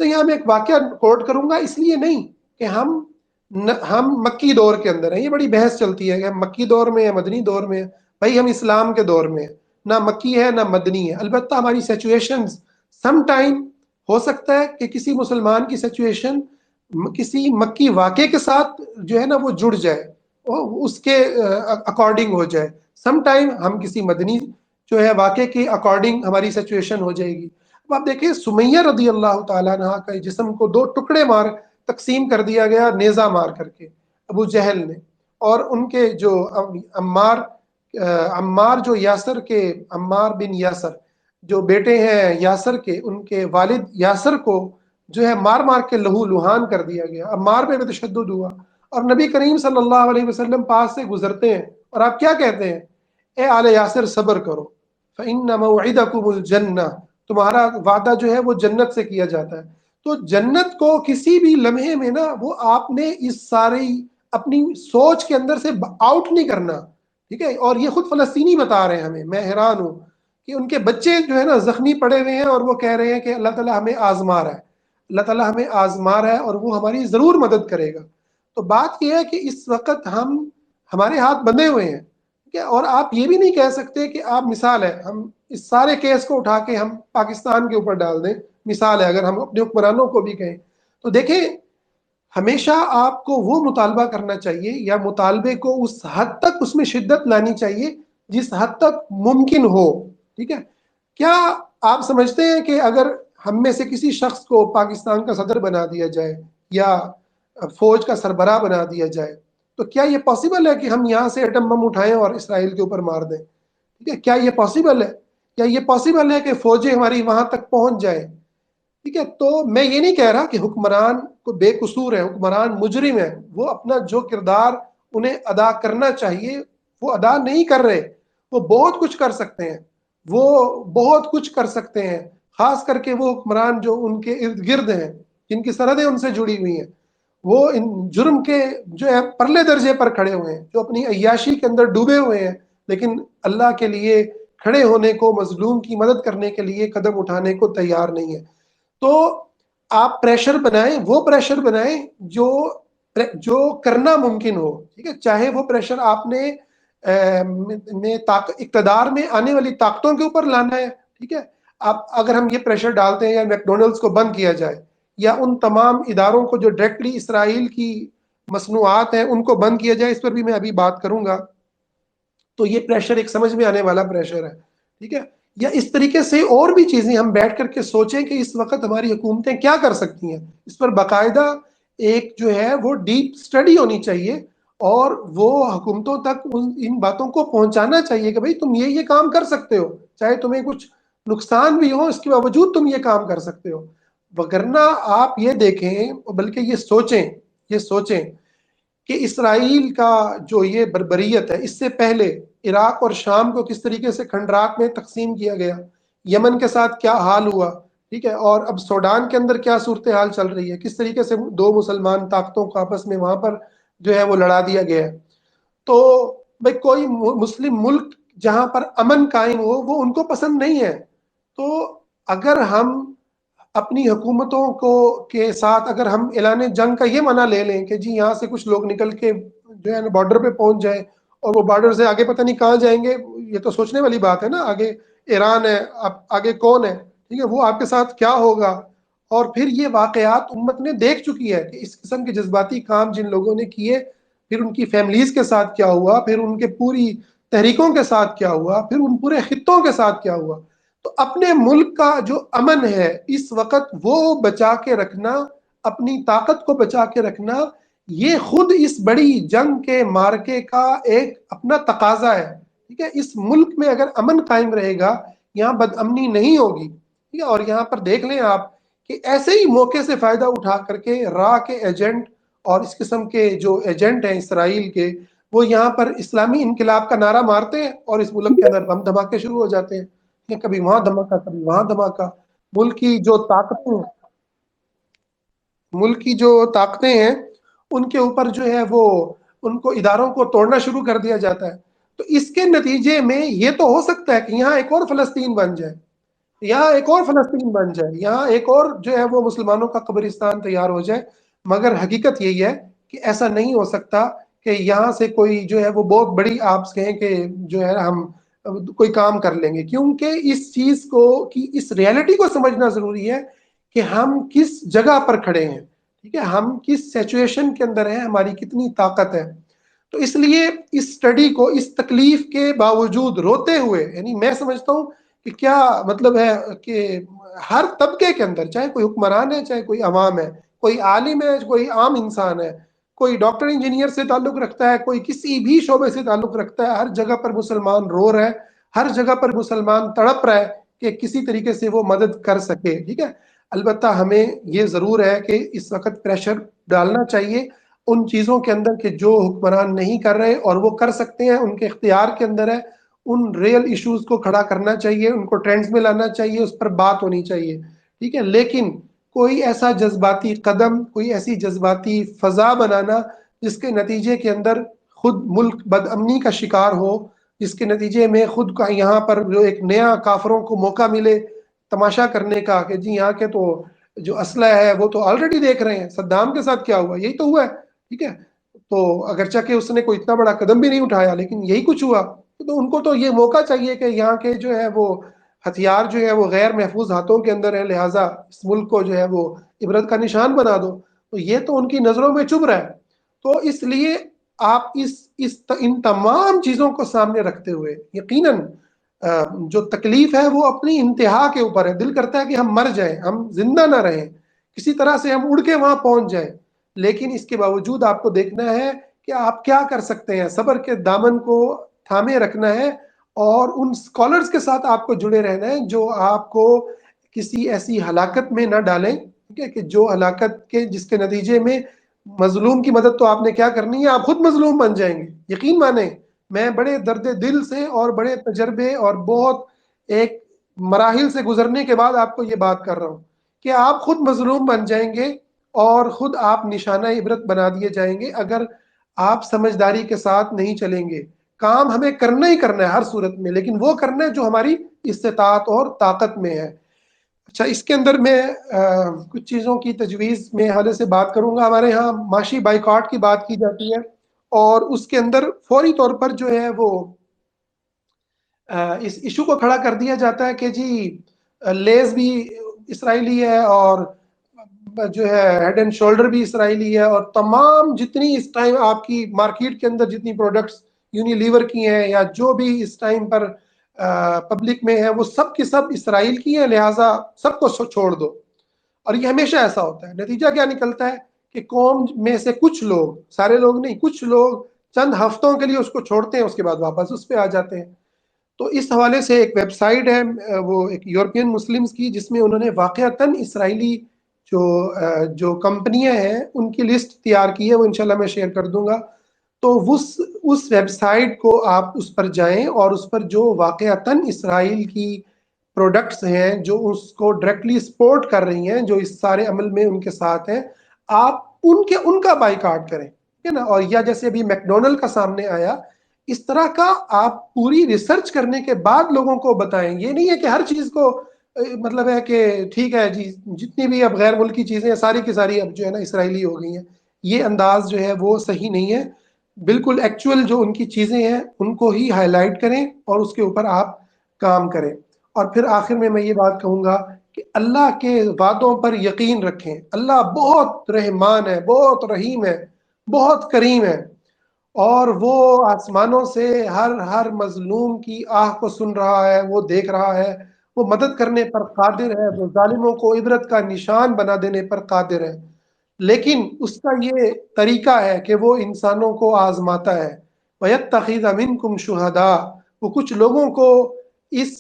تو یہاں میں ایک واقعہ کوٹ کروں گا، اس لیے نہیں کہ ہم مکی دور کے اندر ہیں، یہ بڑی بحث چلتی ہے کہ ہم مکی دور میں ہیں، مدنی دور میں ہیں. بھائی ہم اسلام کے دور میں ہیں، نہ مکی ہے نہ مدنی ہے. البتہ ہماری سچویشنز سم ٹائم ہو سکتا ہے کہ کسی مسلمان کی سچویشن کسی مکی واقعے کے ساتھ جو ہے نا وہ جڑ جائے، اس کے اکارڈنگ ہو جائے. سم ٹائم ہم کسی مدنی جو ہے واقعے کے اکارڈنگ ہماری سچویشن ہو جائے گی. اب آپ دیکھیں سمیہ رضی اللہ تعالیٰ عنہ کا جسم کو 2 ٹکڑے مار تقسیم کر دیا گیا نیزہ مار کر کے ابو جہل نے. اور ان کے جو عمار جو یاسر کے عمار بن یاسر جو بیٹے ہیں یاسر کے، ان کے والد یاسر کو جو ہے مار مار کے لہو لہان کر دیا گیا. عمار پہ تشدد ہوا اور نبی کریم صلی اللہ علیہ وسلم پاس سے گزرتے ہیں اور آپ کیا کہتے ہیں؟ اے آل یاسر صبر کرو، فإن موعدکم الجنہ، تمہارا وعدہ جو ہے وہ جنت سے کیا جاتا ہے. تو جنت کو کسی بھی لمحے میں نا وہ آپ نے اس ساری اپنی سوچ کے اندر سے آؤٹ نہیں کرنا. ٹھیک ہے، اور یہ خود فلسطینی بتا رہے ہیں ہمیں، میں حیران ہوں کہ ان کے بچے جو ہے نا زخمی پڑے ہوئے ہیں اور وہ کہہ رہے ہیں کہ اللہ تعالیٰ ہمیں آزما رہا ہے، اللہ تعالیٰ ہمیں آزما رہا ہے اور وہ ہماری ضرور مدد کرے گا. تو بات یہ ہے کہ اس وقت ہمارے ہاتھ بندھے ہوئے ہیں. اور آپ یہ بھی نہیں کہہ سکتے کہ آپ، مثال ہے، ہم اس سارے کیس کو اٹھا کے ہم پاکستان کے اوپر ڈال دیں. مثال ہے اگر ہم اپنے حکمرانوں کو بھی کہیں تو دیکھیں ہمیشہ آپ کو وہ مطالبہ کرنا چاہیے یا مطالبے کو اس حد تک اس میں شدت لانی چاہیے جس حد تک ممکن ہو. ٹھیک ہے، کیا آپ سمجھتے ہیں کہ اگر ہم میں سے کسی شخص کو پاکستان کا صدر بنا دیا جائے یا فوج کا سربراہ بنا دیا جائے تو کیا یہ پاسبل ہے کہ ہم یہاں سے ایٹم بم اٹھائیں اور اسرائیل کے اوپر مار دیں؟ ٹھیک ہے، کیا یہ پاسبل ہے؟ کیا یہ پاسبل ہے کہ فوجیں ہماری وہاں تک پہنچ جائیں؟ ٹھیک ہے، تو میں یہ نہیں کہہ رہا کہ حکمران کو بے قصور ہے، حکمران مجرم ہے، وہ اپنا جو کردار انہیں ادا کرنا چاہیے وہ ادا نہیں کر رہے. وہ بہت کچھ کر سکتے ہیں، وہ بہت کچھ کر سکتے ہیں، خاص کر کے وہ حکمران جو ان کے ارد گرد ہیں، جن کی سرحدیں ان سے جڑی ہوئی ہیں، وہ ان جرم کے جو ہے پرلے درجے پر کھڑے ہوئے ہیں، جو اپنی عیاشی کے اندر ڈوبے ہوئے ہیں، لیکن اللہ کے لیے کھڑے ہونے کو، مظلوم کی مدد کرنے کے لیے قدم اٹھانے کو تیار نہیں ہے. تو آپ پریشر بنائیں، وہ پریشر بنائیں جو کرنا ممکن ہو. ٹھیک ہے، چاہے وہ پریشر آپ نے اقتدار میں آنے والی طاقتوں کے اوپر لانا ہے. ٹھیک ہے، آپ اگر ہم یہ پریشر ڈالتے ہیں یا میکڈونلڈس کو بند کیا جائے یا ان تمام اداروں کو جو ڈائریکٹلی اسرائیل کی مصنوعات ہیں ان کو بند کیا جائے، اس پر بھی میں ابھی بات کروں گا، تو یہ پریشر ایک سمجھ میں آنے والا پریشر ہے. ٹھیک ہے، یا اس طریقے سے اور بھی چیزیں ہم بیٹھ کر کے سوچیں کہ اس وقت ہماری حکومتیں کیا کر سکتی ہیں. اس پر باقاعدہ ایک جو ہے وہ ڈیپ سٹڈی ہونی چاہیے اور وہ حکومتوں تک ان باتوں کو پہنچانا چاہیے کہ بھئی تم یہ کام کر سکتے ہو، چاہے تمہیں کچھ نقصان بھی ہو اس کے باوجود تم یہ کام کر سکتے ہو. وگرنہ آپ یہ دیکھیں، بلکہ یہ سوچیں کہ اسرائیل کا جو یہ بربریت ہے، اس سے پہلے عراق اور شام کو کس طریقے سے کھنڈرات میں تقسیم کیا گیا، یمن کے ساتھ کیا حال ہوا. ٹھیک ہے، اور اب سوڈان کے اندر کیا صورتحال چل رہی ہے، کس طریقے سے 2 مسلمان طاقتوں کو آپس میں وہاں پر جو ہے وہ لڑا دیا گیا ہے. تو بھائی کوئی مسلم ملک جہاں پر امن قائم ہو وہ ان کو پسند نہیں ہے. تو اگر ہم اپنی حکومتوں کے ساتھ اگر ہم اعلان جنگ کا یہ منع لے لیں کہ جی یہاں سے کچھ لوگ نکل کے جو ہے بارڈر پہ پہنچ جائیں اور وہ بارڈر سے آگے پتہ نہیں کہاں جائیں گے، یہ تو سوچنے والی بات ہے نا. آگے ایران ہے، آگے کون ہے؟ ٹھیک ہے، وہ آپ کے ساتھ کیا ہوگا؟ اور پھر یہ واقعات امت نے دیکھ چکی ہے کہ اس قسم کے جذباتی کام جن لوگوں نے کیے، پھر ان کی فیملیز کے ساتھ کیا ہوا، پھر ان کے پوری تحریکوں کے ساتھ کیا ہوا، پھر ان پورے خطوں کے ساتھ کیا ہوا. تو اپنے ملک کا جو امن ہے اس وقت وہ بچا کے رکھنا، اپنی طاقت کو بچا کے رکھنا، یہ خود اس بڑی جنگ کے مارکے کا ایک اپنا تقاضا ہے. ٹھیک ہے، اس ملک میں اگر امن قائم رہے گا، یہاں بد امنی نہیں ہوگی. ٹھیک ہے، اور یہاں پر دیکھ لیں آپ کہ ایسے ہی موقع سے فائدہ اٹھا کر کے راہ کے ایجنٹ اور اس قسم کے جو ایجنٹ ہیں اسرائیل کے، وہ یہاں پر اسلامی انقلاب کا نعرہ مارتے ہیں اور اس ملک کے اندر بم دھماکے شروع ہو جاتے ہیں. کبھی وہاں دھماکہ کبھی وہاں دھماکہ. ملک کی جو طاقتیں ملک کی جو طاقتیں ہیں ان کے اوپر جو ہے وہ ان کو اداروں کو توڑنا شروع کر دیا جاتا ہے. تو اس کے نتیجے میں یہ تو ہو سکتا ہے کہ یہاں ایک اور فلسطین بن جائے، یہاں ایک اور فلسطین بن جائے، یہاں ایک اور جو ہے وہ مسلمانوں کا قبرستان تیار ہو جائے، مگر حقیقت یہی ہے کہ ایسا نہیں ہو سکتا کہ یہاں سے کوئی جو ہے وہ بہت بڑی آپ کہیں کہ جو ہے ہم کوئی کام کر لیں گے، کیونکہ اس چیز کو کی اس ریالٹی کو سمجھنا ضروری ہے کہ ہم کس جگہ پر کھڑے ہیں، ٹھیک ہے، ہم کس سچویشن کے اندر ہیں، ہماری کتنی طاقت ہے۔ تو اس لیے اس اسٹڈی کو اس تکلیف کے باوجود روتے ہوئے، یعنی میں سمجھتا ہوں کہ کیا مطلب ہے کہ ہر طبقے کے اندر، چاہے کوئی حکمران ہے، چاہے کوئی عوام ہے، کوئی عالم ہے، کوئی عام انسان ہے، کوئی ڈاکٹر انجینئر سے تعلق رکھتا ہے، کوئی کسی بھی شعبے سے تعلق رکھتا ہے، ہر جگہ پر مسلمان رو رہا ہے، ہر جگہ پر مسلمان تڑپ رہا ہے کہ کسی طریقے سے وہ مدد کر سکے، ٹھیک ہے۔ البتہ ہمیں یہ ضرور ہے کہ اس وقت پریشر ڈالنا چاہیے ان چیزوں کے اندر کہ جو حکمران نہیں کر رہے اور وہ کر سکتے ہیں، ان کے اختیار کے اندر ہے، ان ریئل ایشوز کو کھڑا کرنا چاہیے، ان کو ٹرینڈز میں لانا چاہیے، اس پر بات ہونی چاہیے، ٹھیک ہے۔ لیکن کوئی ایسا جذباتی قدم، کوئی ایسی جذباتی فضا بنانا جس کے نتیجے کے اندر خود ملک بد امنی کا شکار ہو، جس کے نتیجے میں خود کا یہاں پر جو ایک نیا کافروں کو موقع ملے تماشا کرنے کا کہ جی یہاں کے تو جو اسلحہ ہے وہ تو آلریڈی دیکھ رہے ہیں، صدام کے ساتھ کیا ہوا، یہی تو ہوا ہے، ٹھیک ہے۔ تو اگرچہ کہ اس نے کوئی اتنا بڑا قدم بھی نہیں اٹھایا، لیکن یہی کچھ ہوا، تو ان کو تو یہ موقع چاہیے کہ یہاں کے جو ہے وہ ہتھیار جو ہے وہ غیر محفوظ ہاتھوں کے اندر ہے، لہٰذا اس ملک کو جو ہے وہ عبرت کا نشان بنا دو، تو یہ تو ان کی نظروں میں چبھ رہا ہے۔ تو اس لیے آپ ان تمام چیزوں کو سامنے رکھتے ہوئے یقیناً جو تکلیف ہے وہ اپنی انتہا کے اوپر ہے، دل کرتا ہے کہ ہم مر جائیں، ہم زندہ نہ رہیں، کسی طرح سے ہم اڑ کے وہاں پہنچ جائیں، لیکن اس کے باوجود آپ کو دیکھنا ہے کہ آپ کیا کر سکتے ہیں، صبر کے دامن کو تھامے رکھنا ہے، اور ان سکولرز کے ساتھ آپ کو جڑے رہنا ہے جو آپ کو کسی ایسی ہلاکت میں نہ ڈالیں، ٹھیک ہے، کہ جو ہلاکت کے جس کے نتیجے میں مظلوم کی مدد تو آپ نے کیا کرنی ہے، آپ خود مظلوم بن جائیں گے، یقین مانیں۔ میں بڑے درد دل سے اور بڑے تجربے اور بہت ایک مراحل سے گزرنے کے بعد آپ کو یہ بات کر رہا ہوں کہ آپ خود مظلوم بن جائیں گے اور خود آپ نشانہ عبرت بنا دیے جائیں گے اگر آپ سمجھداری کے ساتھ نہیں چلیں گے۔ کام ہمیں کرنا ہی کرنا ہے ہر صورت میں، لیکن وہ کرنا ہے جو ہماری استطاعت اور طاقت میں ہے۔ اچھا، اس کے اندر میں کچھ چیزوں کی تجویز میں حوالے سے بات کروں گا۔ ہمارے ہاں معاشی بائیکاٹ کی بات کی جاتی ہے، اور اس کے اندر فوری طور پر جو ہے وہ اس ایشو کو کھڑا کر دیا جاتا ہے کہ جی لیز بھی اسرائیلی ہے، اور جو ہے ہیڈ اینڈ شولڈر بھی اسرائیلی ہے، اور تمام جتنی اس ٹائم آپ کی مارکیٹ کے اندر جتنی پروڈکٹس یونیلیور کی ہیں یا جو بھی اس ٹائم پر پبلک میں ہے وہ سب کی سب اسرائیل کی ہیں، لہٰذا سب کو چھوڑ دو۔ اور یہ ہمیشہ ایسا ہوتا ہے، نتیجہ کیا نکلتا ہے کہ قوم میں سے کچھ لوگ، سارے لوگ نہیں، کچھ لوگ چند ہفتوں کے لیے اس کو چھوڑتے ہیں، اس کے بعد واپس اس پہ آ جاتے ہیں۔ تو اس حوالے سے ایک ویب سائٹ ہے وہ ایک یورپین مسلمز کی، جس میں انہوں نے واقعتاً اسرائیلی جو کمپنیاں ہیں ان کی لسٹ تیار کی ہے، وہ انشاءاللہ میں شیئر کر دوں گا۔ تو اس ویب سائٹ کو آپ اس پر جائیں، اور اس پر جو واقعتاً اسرائیل کی پروڈکٹس ہیں جو اس کو ڈائریکٹلی سپورٹ کر رہی ہیں، جو اس سارے عمل میں ان کے ساتھ ہیں، آپ ان کا بائیکاٹ کریں، ٹھیک ہے نا۔ اور یا جیسے ابھی میکڈونلڈ کا سامنے آیا، اس طرح کا آپ پوری ریسرچ کرنے کے بعد لوگوں کو بتائیں۔ یہ نہیں ہے کہ ہر چیز کو مطلب ہے کہ ٹھیک ہے جی جتنی بھی اب غیر ملکی چیزیں ہیں ساری کی ساری اب جو ہے نا اسرائیلی ہو گئی ہیں، یہ انداز جو ہے وہ صحیح نہیں ہے۔ بالکل ایکچوئل جو ان کی چیزیں ہیں ان کو ہی ہائی لائٹ کریں اور اس کے اوپر آپ کام کریں۔ اور پھر آخر میں یہ بات کہوں گا کہ اللہ کے وعدوں پر یقین رکھیں، اللہ بہت رحمان ہے، بہت رحیم ہے، بہت کریم ہے، اور وہ آسمانوں سے ہر مظلوم کی آہ کو سن رہا ہے، وہ دیکھ رہا ہے، وہ مدد کرنے پر قادر ہے، وہ ظالموں کو عبرت کا نشان بنا دینے پر قادر ہے۔ لیکن اس کا یہ طریقہ ہے کہ وہ انسانوں کو آزماتا ہے۔ وَيَتَّخِذَ مِنْكُمْ شُهَدَاءَ، وہ کچھ لوگوں کو اس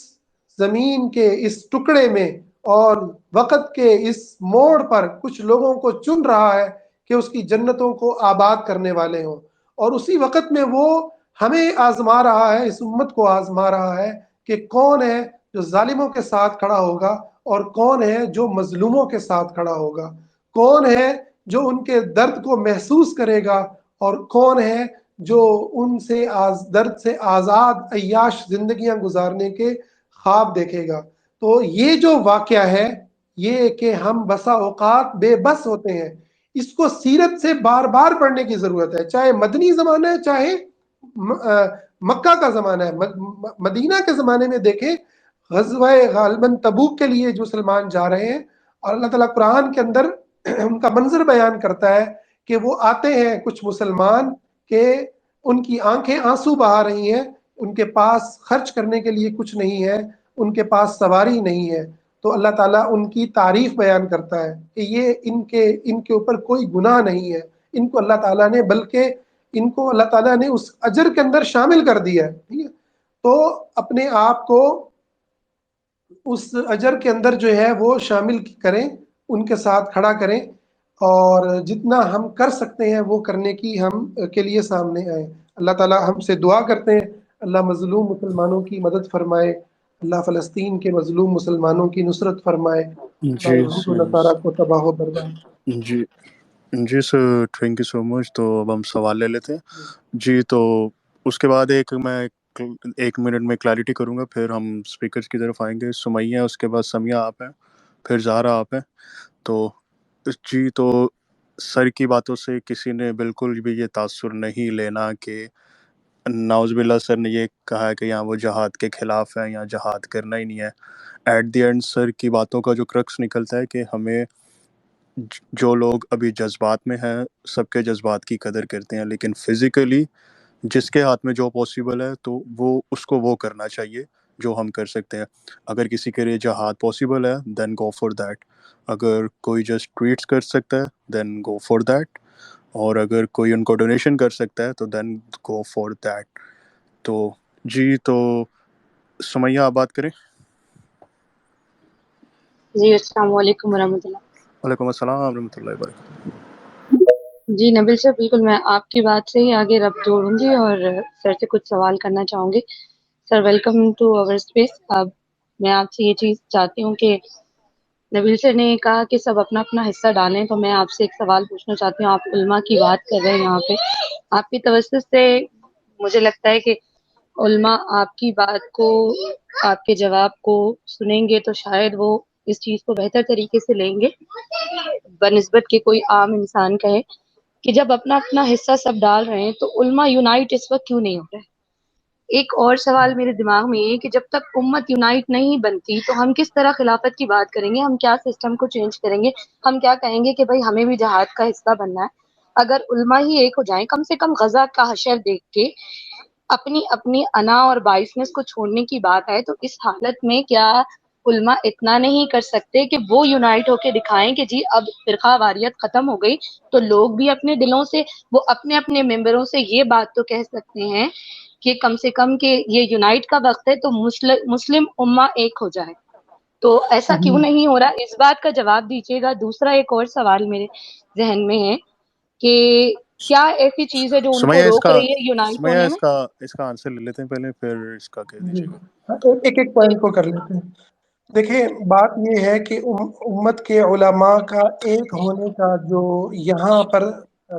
زمین کے اس ٹکڑے میں اور وقت کے اس موڑ پر کچھ لوگوں کو چن رہا ہے کہ اس کی جنتوں کو آباد کرنے والے ہوں، اور اسی وقت میں وہ ہمیں آزما رہا ہے، اس امت کو آزما رہا ہے کہ کون ہے جو ظالموں کے ساتھ کھڑا ہوگا اور کون ہے جو مظلوموں کے ساتھ کھڑا ہوگا، کون ہے جو ان کے درد کو محسوس کرے گا، اور کون ہے جو ان سے درد سے آزاد عیاش زندگیاں گزارنے کے خواب دیکھے گا۔ تو یہ جو واقعہ ہے یہ کہ ہم بسا اوقات بے بس ہوتے ہیں، اس کو سیرت سے بار بار پڑھنے کی ضرورت ہے، چاہے مدنی زمانہ ہے چاہے مکہ کا زمانہ ہے۔ مدینہ کے زمانے میں دیکھیں غزوہ غالباً تبوک کے لیے جو مسلمان جا رہے ہیں، اور اللہ تعالیٰ قرآن کے اندر ان کا منظر بیان کرتا ہے کہ وہ آتے ہیں کچھ مسلمان کہ ان کی آنکھیں آنسو بہا رہی ہیں، ان کے پاس خرچ کرنے کے لیے کچھ نہیں ہے، ان کے پاس سواری نہیں ہے، تو اللہ تعالیٰ ان کی تعریف بیان کرتا ہے کہ یہ ان کے اوپر کوئی گناہ نہیں ہے، ان کو اللہ تعالیٰ نے بلکہ ان کو اللہ تعالیٰ نے اس اجر کے اندر شامل کر دیا ہے، ٹھیک ہے؟ تو اپنے آپ کو اس اجر کے اندر جو ہے وہ شامل کریں، ان کے ساتھ کھڑا کریں، اور جتنا ہم کر سکتے ہیں وہ کرنے کی ہم کے لیے سامنے آئیں۔ اللہ تعالیٰ ہم سے دعا کرتے ہیں اللہ مظلوم مسلمانوں کی مدد فرمائے، اللہ فلسطین کے مظلوم مسلمانوں کی نصرت فرمائے، اللہ جی یہود و نصارہ کو تباہ و برباد۔ جی جی سر، تھینک یو سو مچ۔ تو اب ہم سوال لے لیتے ہیں جی۔ تو اس کے بعد میں 1 منٹ میں کلیئرٹی کروں گا، پھر ہم اسپیکرز کی طرف آئیں گے۔ سمیہ، اس کے بعد سمیہ آپ ہیں، پھر زہرا آپ ہیں۔ تو جی، تو سر کی باتوں سے کسی نے بالکل بھی یہ تاثر نہیں لینا کہ ناؤز باللہ سر نے یہ کہا ہے کہ یہاں وہ جہاد کے خلاف ہیں یا جہاد کرنا ہی نہیں ہے۔ ایٹ دی اینڈ سر کی باتوں کا جو کرکس نکلتا ہے کہ ہمیں جو لوگ ابھی جذبات میں ہیں سب کے جذبات کی قدر کرتے ہیں، لیکن فزیکلی جس کے ہاتھ میں جو پاسبل ہے تو وہ کرنا چاہیے جو ہم کر سکتے ہیں۔ اگر کسی کے لیے جہاد پاسبل ہے دین گو فار دیٹ، اگر کوئی جسٹ ٹویٹس کر سکتا ہے دین گو فار دیٹ، اور اگر کوئی ان کو ڈونیشن کر سکتا ہے تو دین گو فار دیٹ۔ تو جی، تو سمیہ آپ بات کریں۔ جی السلام علیکم ورحمۃ اللہ۔ وعلیکم السلام ورحمۃ اللہ وبرکاتہ۔ جی نبیل سر، بالکل میں آپ کی بات سے ہی آگے ربط جوڑوں گی اور سر سے کچھ سوال کرنا چاہوں گی۔ Sir welcome to our space. اب میں آپ سے یہ چیز چاہتی ہوں کہ نبیل سر نے کہا کہ سب اپنا اپنا حصہ ڈالیں، تو میں آپ سے ایک سوال پوچھنا چاہتی ہوں۔ آپ علماء کی بات کر رہے ہیں یہاں پہ، آپ کی توسط سے مجھے لگتا ہے کہ علماء آپ کی بات کو، آپ کے جواب کو سنیں گے تو شاید وہ اس چیز کو بہتر طریقے سے لیں گے بنسبت کہ کوئی عام انسان کہے کہ جب اپنا اپنا حصہ سب ڈال رہے ہیں تو علماء یونائٹ اس وقت کیوں نہیں ہو رہے۔ ایک اور سوال میرے دماغ میں یہ کہ جب تک امت یونائٹ نہیں بنتی تو ہم کس طرح خلافت کی بات کریں گے، ہم کیا سسٹم کو چینج کریں گے، ہم کیا کہیں گے کہ بھائی ہمیں بھی جہاد کا حصہ بننا ہے۔ اگر علماء ہی ایک ہو جائیں، کم سے کم غزہ کا حشر دیکھ کے اپنی اپنی انا اور بائسنس کو چھوڑنے کی بات ہے، تو اس حالت میں کیا علماء اتنا نہیں کر سکتے کہ وہ یونائٹ ہو کے دکھائیں کہ جی اب فرقہ واریت ختم ہو گئی، تو لوگ بھی اپنے دلوں سے، وہ اپنے اپنے ممبروں سے یہ بات تو کہہ سکتے ہیں کہ کم سے کم کہ یہ یونائٹ کا وقت ہے تو مسلم امہ ایک ہو جائے۔ تو ایسا کیوں نہیں ہو رہا، اس بات کا جواب دیجیے گا۔ دوسرا ایک اور سوال میرے ذہن میں ہے کہ کیا ایسی چیز ہے جو ان کو روک رہی ہے یونائٹ سمیہ ہونے میں؟ اس کا آنسر لے لیتے ہیں پہلے، پھر اس کا کہہ جی، دیجیے گا۔ ایک ایک پوائنٹ کو کر لیتے ہیں۔ دیکھیں بات یہ ہے کہ امت کے علماء کا ایک ہونے کا جو یہاں پر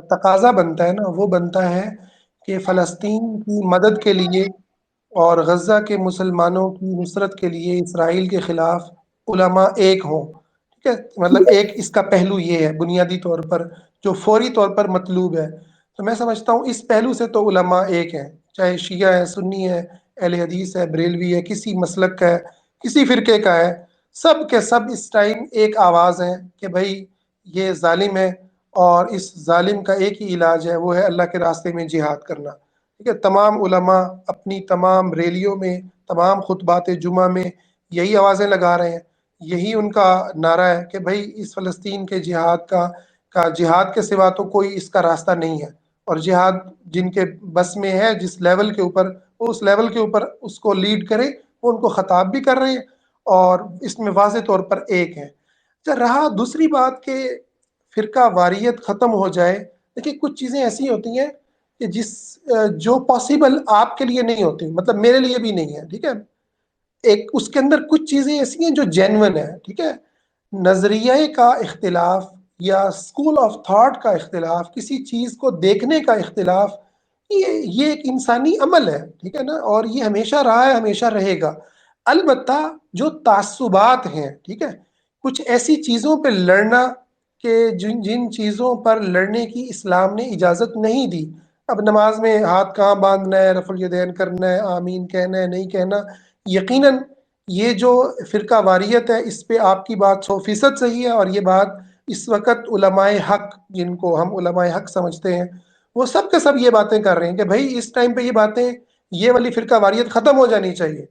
تقاضا بنتا ہے نا، وہ بنتا ہے کہ فلسطین کی مدد کے لیے اور غزہ کے مسلمانوں کی نصرت کے لیے اسرائیل کے خلاف علماء ایک ہوں، ٹھیک ہے؟ مطلب ایک اس کا پہلو یہ ہے بنیادی طور پر جو فوری طور پر مطلوب ہے۔ تو میں سمجھتا ہوں اس پہلو سے تو علماء ایک ہیں، چاہے شیعہ ہے، سنی ہے، اہل حدیث ہے، بریلوی ہے، کسی مسلک کا ہے، کسی فرقے کا ہے، سب کے سب اس ٹائم ایک آواز ہیں کہ بھائی یہ ظالم ہے، اور اس ظالم کا ایک ہی علاج ہے، وہ ہے اللہ کے راستے میں جہاد کرنا، ٹھیک ہے؟ تمام علماء اپنی تمام ریلیوں میں، تمام خطبات جمعہ میں یہی آوازیں لگا رہے ہیں، یہی ان کا نعرہ ہے کہ بھائی اس فلسطین کے جہاد کا جہاد کے سوا تو کوئی اس کا راستہ نہیں ہے، اور جہاد جن کے بس میں ہے، جس لیول کے اوپر وہ اس لیول کے اوپر اس کو لیڈ کرے، وہ ان کو خطاب بھی کر رہے ہیں اور اس میں واضح طور پر ایک ہے۔ رہا دوسری بات کہ فرقہ واریت ختم ہو جائے، دیکھیں کچھ چیزیں ایسی ہوتی ہیں کہ جو پاسبل آپ کے لیے نہیں ہوتی، مطلب میرے لیے بھی نہیں ہے، ٹھیک ہے؟ ایک اس کے اندر کچھ چیزیں ایسی ہیں جو جینون ہے، ٹھیک ہے؟ نظریہ کا اختلاف یا اسکول آف تھاٹ کا اختلاف، کسی چیز کو دیکھنے کا اختلاف، یہ ایک انسانی عمل ہے، ٹھیک ہے نا؟ اور یہ ہمیشہ رہا ہے، ہمیشہ رہے گا۔ البتہ جو تعصبات ہیں، ٹھیک ہے، کچھ ایسی چیزوں پہ لڑنا کہ جن چیزوں پر لڑنے کی اسلام نے اجازت نہیں دی. اب نماز میں ہاتھ کہاں باندھنا ہے، رفع الیدین کرنا ہے، آمین کہنا ہے، نہیں کہنا، یقیناً یہ جو فرقہ واریت ہے اس پہ آپ کی بات 100% صحیح ہے. اور یہ بات اس وقت علماء حق، جن کو ہم علماء حق سمجھتے ہیں، وہ سب کے سب یہ باتیں کر رہے ہیں کہ بھائی اس ٹائم پہ یہ باتیں، یہ والی فرقہ واریت ختم ہو جانی چاہیے.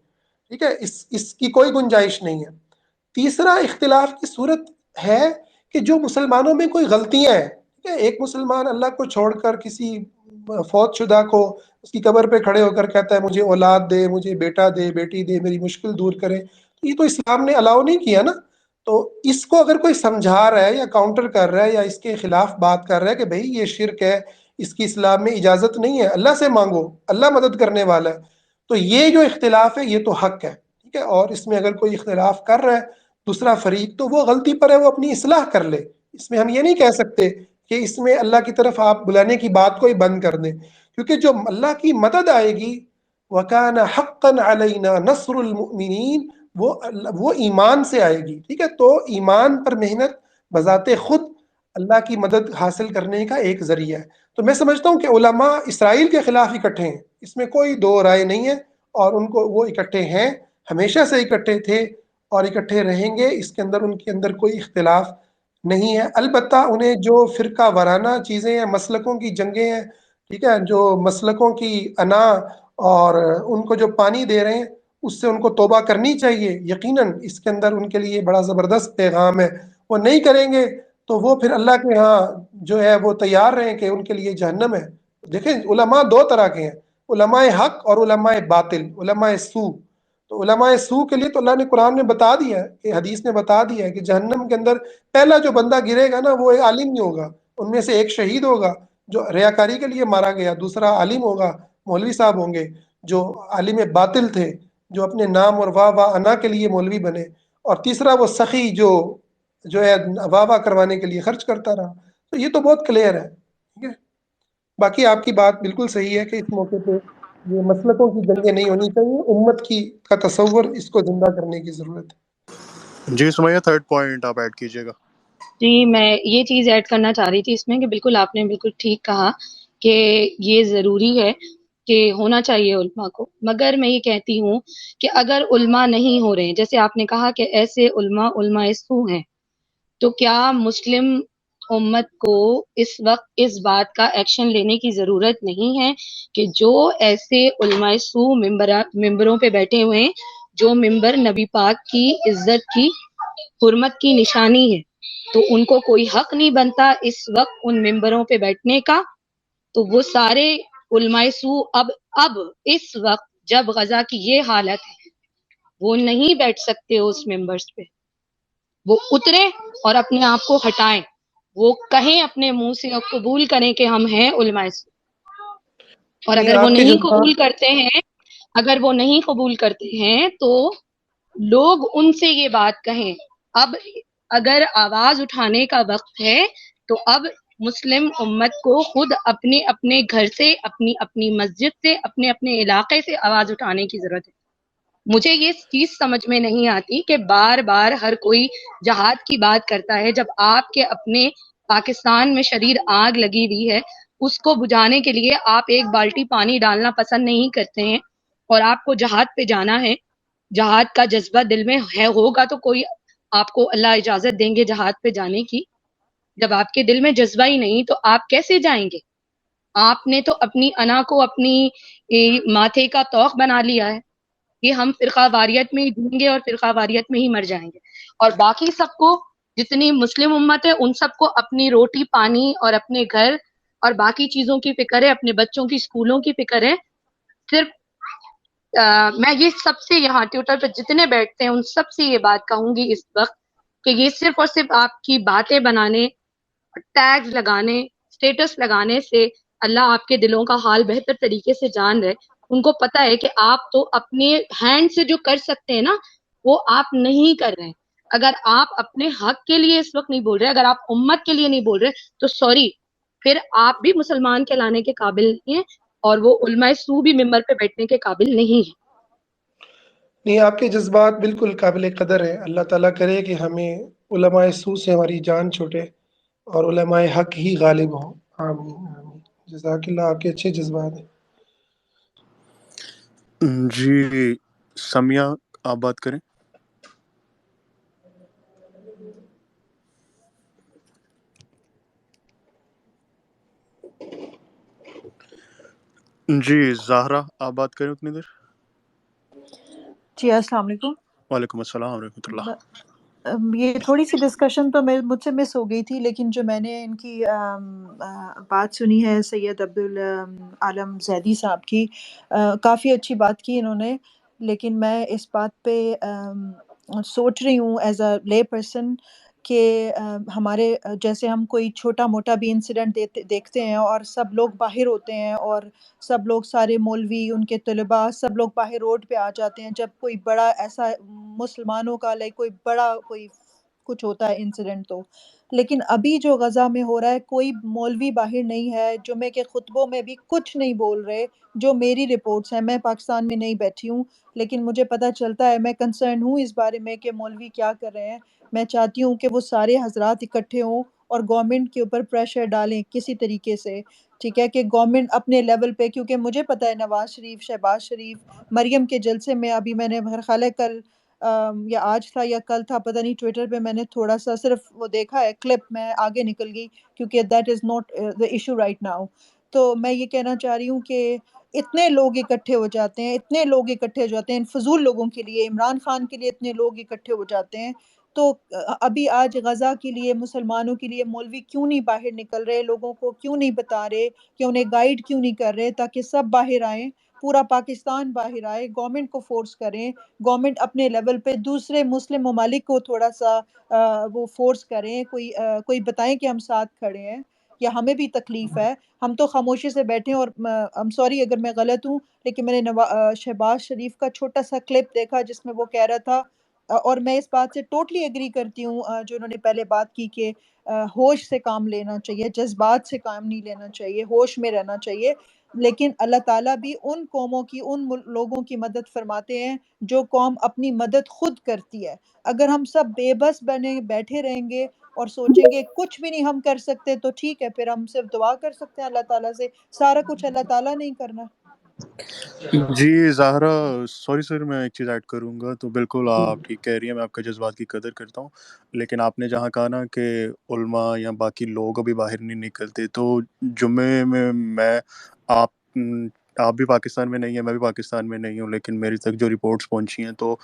ٹھیک ہے، اس کی کوئی گنجائش نہیں ہے. تیسرا اختلاف کی صورت ہے کہ جو مسلمانوں میں کوئی غلطیاں ہیں، ٹھیک ہے، ایک مسلمان اللہ کو چھوڑ کر کسی فوت شدہ کو اس کی قبر پہ کھڑے ہو کر کہتا ہے مجھے اولاد دے، مجھے بیٹا دے، بیٹی دے، میری مشکل دور کرے، یہ تو اسلام نے الاؤ نہیں کیا نا. تو اس کو اگر کوئی سمجھا رہا ہے یا کاؤنٹر کر رہا ہے یا اس کے خلاف بات کر رہا ہے کہ بھئی یہ شرک ہے، اس کی اسلام میں اجازت نہیں ہے، اللہ سے مانگو، اللہ مدد کرنے والا ہے، تو یہ جو اختلاف ہے یہ تو حق ہے. ٹھیک ہے، اور اس میں اگر کوئی اختلاف کر رہا ہے دوسرا فریق تو وہ غلطی پر ہے، وہ اپنی اصلاح کر لے. اس میں ہم یہ نہیں کہہ سکتے کہ اس میں اللہ کی طرف آپ بلانے کی بات کو ہی بند کر دیں، کیونکہ جو اللہ کی مدد آئے گی وَكَانَ حَقًّا عَلَيْنَا نَصْرُ الْمُؤْمِنِينَ، وہ ایمان سے آئے گی. ٹھیک ہے، تو ایمان پر محنت بذات خود اللہ کی مدد حاصل کرنے کا ایک ذریعہ ہے. تو میں سمجھتا ہوں کہ علماء اسرائیل کے خلاف اکٹھے ہیں، اس میں کوئی دو رائے نہیں ہے، اور ان کو وہ اکٹھے ہیں، ہمیشہ سے اکٹھے تھے اور اکٹھے رہیں گے، اس کے اندر ان کے اندر کوئی اختلاف نہیں ہے. البتہ انہیں جو فرقہ وارانہ چیزیں ہیں، مسلکوں کی جنگیں ہیں، ٹھیک ہے، جو مسلکوں کی انا اور ان کو جو پانی دے رہے ہیں، اس سے ان کو توبہ کرنی چاہیے. یقیناً اس کے اندر ان کے لیے بڑا زبردست پیغام ہے. وہ نہیں کریں گے تو وہ پھر اللہ کے ہاں جو ہے وہ تیار رہیں کہ ان کے لیے جہنم ہے. دیکھیں علماء دو طرح کے ہیں، علماء حق اور علماء باطل، علماء سو. تو علماء سو کے لیے تو اللہ نے قرآن میں بتا دیا ہے کہ حدیث نے بتا دیا ہے کہ جہنم کے اندر پہلا جو بندہ گرے گا نا وہ ایک عالم نہیں ہوگا، ان میں سے ایک شہید ہوگا جو ریاکاری کے لیے مارا گیا، دوسرا عالم ہوگا، مولوی صاحب ہوں گے جو عالم باطل تھے، جو اپنے نام اور واہ واہ انا کے لیے مولوی بنے، اور تیسرا وہ سخی جو ہے واہ واہ کروانے کے لیے خرچ کرتا رہا. تو یہ تو بہت کلیئر ہے. ٹھیک ہے، باقی آپ کی بات بالکل صحیح ہے کہ اس موقع پہ یہ مسلکوں کی جنگیں نہیں ہونی چاہیے، امت کا تصور اس کو زندہ کرنے کی ضرورت ہے. جی سمیہ، تھرڈ پوائنٹ آپ ایڈ کیجیے گا. جی میں یہ چیز ایڈ کرنا چاہ رہی تھی اس میں کہ بالکل آپ نے بالکل ٹھیک کہا کہ یہ ضروری ہے کہ ہونا چاہیے علماء کو، مگر میں یہ کہتی ہوں کہ اگر علماء نہیں ہو رہے ہیں، جیسے آپ نے کہا کہ ایسے علماء سو ہیں، تو کیا مسلم امت کو اس وقت اس بات کا ایکشن لینے کی ضرورت نہیں ہے کہ جو ایسے علماء سو ممبروں پہ بیٹھے ہوئے ہیں، جو ممبر نبی پاک کی عزت کی حرمت کی نشانی ہے، تو ان کو کوئی حق نہیں بنتا اس وقت ان ممبروں پہ بیٹھنے کا، تو وہ سارے علماء سو اب اس وقت جب غزہ کی یہ حالت ہے وہ نہیں بیٹھ سکتے اس ممبرز پہ، وہ اترے اور اپنے آپ کو ہٹائیں، وہ کہیں اپنے منہ سے اور قبول کریں کہ ہم ہیں علماء سو. اور نہیں، اگر وہ آپ کے نہیں جذبات قبول کرتے ہیں تو لوگ ان سے یہ بات کہیں. اب اگر آواز اٹھانے کا وقت ہے تو اب مسلم امت کو خود اپنے اپنے گھر سے، اپنی اپنی مسجد سے، اپنے اپنے علاقے سے آواز اٹھانے کی ضرورت ہے. مجھے یہ چیز سمجھ میں نہیں آتی کہ بار بار ہر کوئی جہاد کی بات کرتا ہے، جب آپ کے اپنے پاکستان میں شدید آگ لگی ہوئی ہے، اس کو بجھانے کے لیے آپ ایک بالٹی پانی ڈالنا پسند نہیں کرتے ہیں، اور آپ کو جہاد پہ جانا ہے، جہاد کا جذبہ دل میں ہے ہوگا تو کوئی آپ کو اللہ اجازت دیں گے جہاد پہ جانے کی. جب آپ کے دل میں جذبہ ہی نہیں تو آپ کیسے جائیں گے؟ آپ نے تو اپنی انا کو اپنی ماتھے کا طوق بنا لیا ہے کہ ہم فرقہ واریت میں ہی جئیں گے اور فرقہ واریت میں ہی مر جائیں گے، اور باقی سب کو، جتنی مسلم امت ہے ان سب کو اپنی روٹی پانی اور اپنے گھر اور باقی چیزوں کی فکر ہے، اپنے بچوں کی اسکولوں کی فکر ہے. صرف میں یہ سب سے یہاں ٹویٹر پہ جتنے بیٹھتے ہیں ان سب سے یہ بات کہوں گی اس وقت کہ یہ صرف اور صرف آپ کی باتیں بنانے، ٹیگز لگانے، اسٹیٹس لگانے سے اللہ آپ کے دلوں کا حال بہتر طریقے سے جان رہے. ان کو پتا ہے کہ آپ تو اپنے ہینڈ سے جو کر سکتے ہیں نا وہ آپ نہیں کر رہے ہیں. اگر آپ اپنے حق کے لیے اس وقت نہیں بول رہے، اگر آپ امت کے لیے نہیں بول رہے تو سوری، پھر آپ بھی مسلمان کہلانے کے قابل نہیں ہیں اور وہ علماء سو بھی ممبر پہ بیٹھنے کے قابل نہیں ہیں. نہیں، آپ کے جذبات بالکل قابل قدر ہیں. اللہ تعالیٰ کرے کہ ہمیں علماء سو سے ہماری جان چھوٹے اور علماء حق ہی غالب ہوں. آمین آمین. جزاک اللہ، آپ کے اچھے جذبات ہیں. جی سمیہ آپ بات کریں. جی زہرا آپ بات کریں اتنی دیر. جی السلام علیکم. وعلیکم السلام ورحمۃ اللہ. یہ تھوڑی سی ڈسکشن تو مجھ سے مس ہو گئی تھی، لیکن جو میں نے ان کی بات سنی ہے سید عبدالعالم زیدی صاحب کی، کافی اچھی بات کی انہوں نے. لیکن میں اس بات پہ سوچ رہی ہوں ایز اے لے پرسن کہ ہمارے جیسے ہم کوئی چھوٹا موٹا بھی انسیڈنٹ دیکھتے ہیں اور سب لوگ باہر ہوتے ہیں، اور سب لوگ سارے مولوی، ان کے طلباء، سب لوگ باہر روڈ پہ آ جاتے ہیں جب کوئی بڑا ایسا مسلمانوں کا کوئی بڑا کوئی کچھ ہوتا ہے انسیڈنٹ. تو لیکن ابھی جو غزہ میں ہو رہا ہے، کوئی مولوی باہر نہیں ہے، جمعے کے خطبوں میں بھی کچھ نہیں بول رہے. جو میری رپورٹس ہیں، میں پاکستان میں نہیں بیٹھی ہوں، لیکن مجھے پتہ چلتا ہے، میں کنسرن ہوں اس بارے میں کہ مولوی کیا کر رہے ہیں. میں چاہتی ہوں کہ وہ سارے حضرات اکٹھے ہوں اور گورنمنٹ کے اوپر پریشر ڈالیں کسی طریقے سے. ٹھیک ہے کہ گورنمنٹ اپنے لیول پہ، کیونکہ مجھے پتہ ہے نواز شریف، شہباز شریف، مریم کے جلسے میں ابھی میں نے میرا خیال ہے کل یا آج تھا یا کل تھا، پتہ نہیں، ٹویٹر پہ میں نے تھوڑا سا صرف وہ دیکھا ہے کلپ، میں آگے نکل گئی کیونکہ that is not the issue right now. تو میں یہ کہنا چاہ رہی ہوں کہ اتنے لوگ اکٹھے ہو جاتے ہیں، اتنے لوگ اکٹھے ہو جاتے ہیں فضول لوگوں کے لیے، عمران خان کے لیے اتنے لوگ اکٹھے ہو جاتے ہیں. تو ابھی آج غزہ کے لیے، مسلمانوں کے لیے مولوی کیوں نہیں باہر نکل رہے؟ لوگوں کو کیوں نہیں بتا رہے کہ انہیں گائیڈ کیوں نہیں کر رہے تاکہ سب باہر آئیں، پورا پاکستان باہر آئے، گورنمنٹ کو فورس کریں، گورنمنٹ اپنے لیول پہ دوسرے مسلم ممالک کو تھوڑا سا وہ فورس کریں، کوئی بتائیں کہ ہم ساتھ کھڑے ہیں یا ہمیں بھی تکلیف ہے. ہم تو خاموشی سے بیٹھے ہیں. اور I'm sorry اگر میں غلط ہوں، لیکن میں نے شہباز شریف کا چھوٹا سا کلپ دیکھا جس میں وہ کہہ رہا تھا، اور میں اس بات سے ٹوٹلی ایگری کرتی ہوں جو انہوں نے پہلے بات کی کہ ہوش سے کام لینا چاہیے، جذبات سے کام نہیں لینا چاہیے، ہوش میں رہنا چاہیے. لیکن اللہ تعالیٰ بھی ان قوموں کی، ان لوگوں کی مدد فرماتے ہیں جو قوم اپنی مدد خود کرتی ہے. اگر ہم سب بے بس بنے بیٹھے رہیں گے اور سوچیں گے کچھ بھی نہیں ہم کر سکتے، تو ٹھیک ہے، پھر ہم صرف دعا کر سکتے ہیں اللہ تعالیٰ سے. سارا کچھ اللہ تعالیٰ نہیں کرنا. جی زہرا سوری سر، میں ایک چیز ایڈ کروں گا. تو بالکل آپ ٹھیک کہہ رہی ہیں، میں آپ کے جذبات کی قدر کرتا ہوں. لیکن آپ نے جہاں کہا نا کہ علماء یا باقی لوگ ابھی باہر نہیں نکلتے، تو جمعے میں آپ بھی پاکستان میں نہیں ہیں، میں بھی پاکستان میں نہیں ہوں، لیکن میری تک جو رپورٹس پہنچی ہیں تو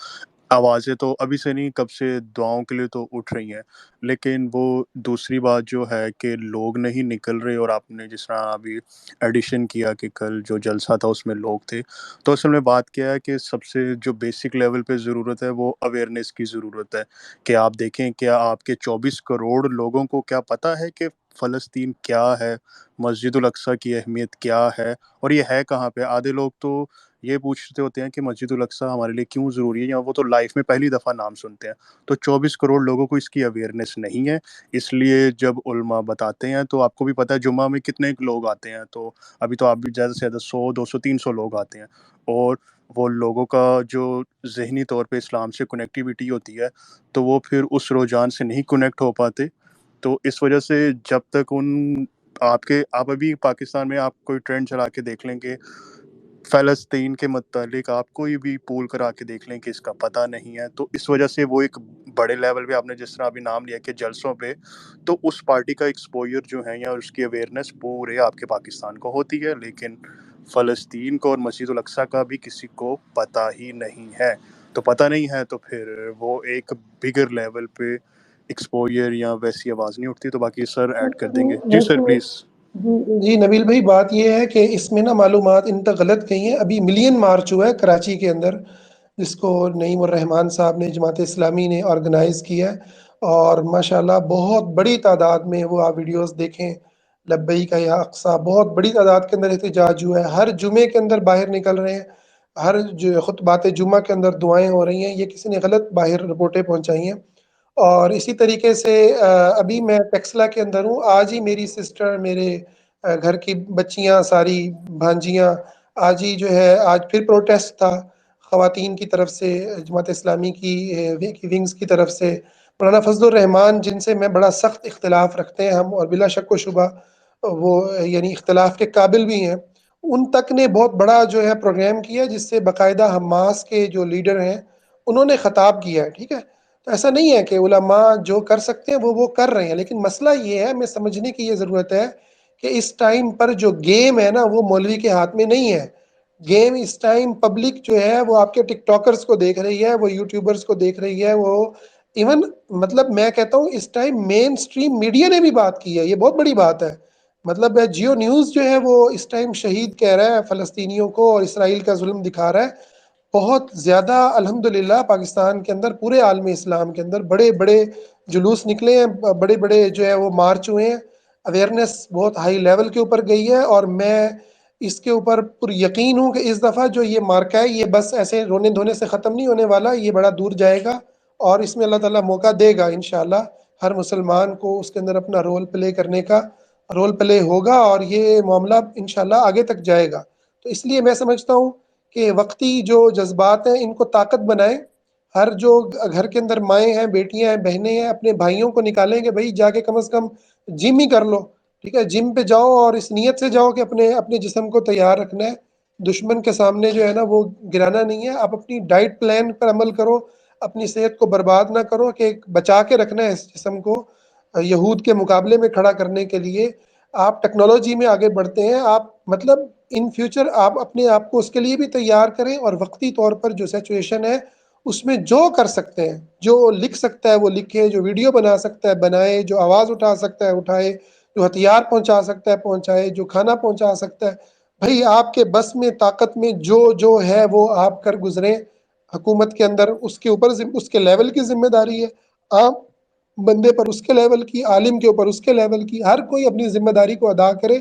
آوازیں تو ابھی سے نہیں، کب سے دعاؤں کے لیے تو اٹھ رہی ہیں. لیکن وہ دوسری بات جو ہے کہ لوگ نہیں نکل رہے. اور آپ نے جس طرح ابھی ایڈیشن کیا کہ کل جو جلسہ تھا اس میں لوگ تھے، تو اصل میں بات کیا ہے کہ سب سے جو بیسک لیول پہ ضرورت ہے وہ اویئرنیس کی ضرورت ہے. کہ آپ دیکھیں کیا آپ کے 24 کروڑ لوگوں کو کیا پتہ ہے کہ فلسطین کیا ہے، مسجد الاقصیٰ کی اہمیت کیا ہے، اور یہ ہے کہاں پہ. آدھے لوگ تو یہ پوچھتے ہوتے ہیں کہ مسجد الاقصیٰ ہمارے لیے کیوں ضروری ہے، یا وہ تو لائف میں پہلی دفعہ نام سنتے ہیں. تو 24 کروڑ لوگوں کو اس کی اویئرنیس نہیں ہے. اس لیے جب علماء بتاتے ہیں تو آپ کو بھی پتہ ہے جمعہ میں کتنے لوگ آتے ہیں. تو ابھی تو آپ بھی زیادہ سے زیادہ 100 200 300 لوگ آتے ہیں، اور وہ لوگوں کا جو ذہنی طور پہ اسلام سے کنیکٹیویٹی ہوتی ہے تو وہ پھر اس رجحان سے نہیں کنیکٹ ہو پاتے. تو اس وجہ سے جب تک آپ ابھی پاکستان میں آپ کوئی ٹرینڈ چلا کے دیکھ لیں کہ فلسطین کے متعلق آپ کوئی بھی پول کرا کے دیکھ لیں کہ اس کا پتہ نہیں ہے. تو اس وجہ سے وہ ایک بڑے لیول پہ، آپ نے جس طرح ابھی نام لیا کہ جلسوں پہ، تو اس پارٹی کا ایکسپوئر جو ہے یا اس کی اویئرنیس پورے آپ کے پاکستان کو ہوتی ہے، لیکن فلسطین کو اور مسجد الاقصیٰ کا بھی کسی کو پتہ ہی نہیں ہے. تو پتہ نہیں ہے تو پھر وہ ایک بگر لیول پہ ایکسپوئر یا ویسی آواز نہیں اٹھتی. تو باقی سر ایڈ کر دیں گے. جی سر پلیز. جی نبیل بھائی، بات یہ ہے کہ اس میں نا معلومات ان تک غلط گئی ہیں. ابھی ملین مارچ ہوا ہے کراچی کے اندر، جس کو نعیم الرحمان صاحب نے، جماعت اسلامی نے آرگنائز کیا ہے، اور ماشاءاللہ بہت بڑی تعداد میں، وہ آپ ویڈیوز دیکھیں، لبیک یا اقصی، بہت بڑی تعداد کے اندر احتجاج ہوا ہے. ہر جمعے کے اندر باہر نکل رہے ہیں، ہر خطبات جمعہ کے اندر دعائیں ہو رہی ہیں. یہ کسی نے غلط باہر رپورٹیں پہنچائی ہیں. اور اسی طریقے سے ابھی میں ٹیکسلا کے اندر ہوں. آج ہی میری سسٹر، میرے گھر کی بچیاں ساری، بھانجیاں، آج ہی جو ہے، آج پھر پروٹیسٹ تھا. خواتین کی طرف سے، جماعت اسلامی کی ونگز کی طرف سے، مولانا فضل الرحمان جن سے میں بڑا سخت اختلاف رکھتے ہیں ہم، اور بلا شک و شبہ وہ یعنی اختلاف کے قابل بھی ہیں، ان تک نے بہت بڑا جو ہے پروگرام کیا جس سے باقاعدہ حماس کے جو لیڈر ہیں انہوں نے خطاب کیا ہے. ٹھیک ہے، تو ایسا نہیں ہے کہ علماء جو کر سکتے ہیں وہ کر رہے ہیں، لیکن مسئلہ یہ ہے، ہمیں سمجھنے کی یہ ضرورت ہے کہ اس ٹائم پر جو گیم ہے نا وہ مولوی کے ہاتھ میں نہیں ہے. گیم اس ٹائم پبلک جو ہے وہ آپ کے ٹک ٹاکرز کو دیکھ رہی ہے، وہ یوٹیوبرز کو دیکھ رہی ہے، وہ ایون مطلب میں کہتا ہوں اس ٹائم مین سٹریم میڈیا نے بھی بات کی ہے. یہ بہت بڑی بات ہے. مطلب جیو نیوز جو ہے وہ اس ٹائم شہید کہہ رہا ہے فلسطینیوں کو اور اسرائیل کا ظلم دکھا رہا ہے. بہت زیادہ الحمدللہ پاکستان کے اندر، پورے عالم اسلام کے اندر بڑے بڑے جلوس نکلے ہیں، بڑے بڑے جو ہے وہ مارچ ہوئے ہیں، اویئرنیس بہت ہائی لیول کے اوپر گئی ہے. اور میں اس کے اوپر پر یقین ہوں کہ اس دفعہ جو یہ مارکا ہے یہ بس ایسے رونے دھونے سے ختم نہیں ہونے والا، یہ بڑا دور جائے گا، اور اس میں اللہ تعالیٰ موقع دے گا انشاءاللہ ہر مسلمان کو اس کے اندر اپنا رول پلے کرنے کا. رول پلے ہوگا اور یہ معاملہ انشاءاللہ آگے تک جائے گا. تو اس لیے میں سمجھتا ہوں کہ وقتی جو جذبات ہیں ان کو طاقت بنائیں. ہر جو گھر کے اندر مائیں ہیں، بیٹیاں ہیں، بہنیں ہیں، اپنے بھائیوں کو نکالیں کہ بھائی جا کے کم از کم جم ہی کر لو. ٹھیک ہے، جم پہ جاؤ اور اس نیت سے جاؤ کہ اپنے جسم کو تیار رکھنا ہے، دشمن کے سامنے جو ہے نا وہ گرانا نہیں ہے. آپ اپنی ڈائٹ پلان پر عمل کرو، اپنی صحت کو برباد نہ کرو، کہ بچا کے رکھنا ہے اس جسم کو یہود کے مقابلے میں کھڑا کرنے کے لیے. آپ ٹیکنالوجی میں آگے بڑھتے ہیں، آپ مطلب ان فیوچر آپ اپنے آپ کو اس کے لیے بھی تیار کریں، اور وقتی طور پر جو سچویشن ہے اس میں جو کر سکتے ہیں، جو لکھ سکتا ہے وہ لکھے، جو ویڈیو بنا سکتا ہے بنائے، جو آواز اٹھا سکتا ہے اٹھائے، جو ہتھیار پہنچا سکتا ہے پہنچائے، جو کھانا پہنچا سکتا ہے. بھائی آپ کے بس میں طاقت میں جو ہے وہ آپ کر گزریں. حکومت کے اندر اس کے اوپر اس کے لیول کی ذمہ داری ہے، عام بندے پر اس کے لیول کی، عالم کے اوپر اس کے لیول کی، ہر کوئی اپنی ذمہ داری کو ادا کرے.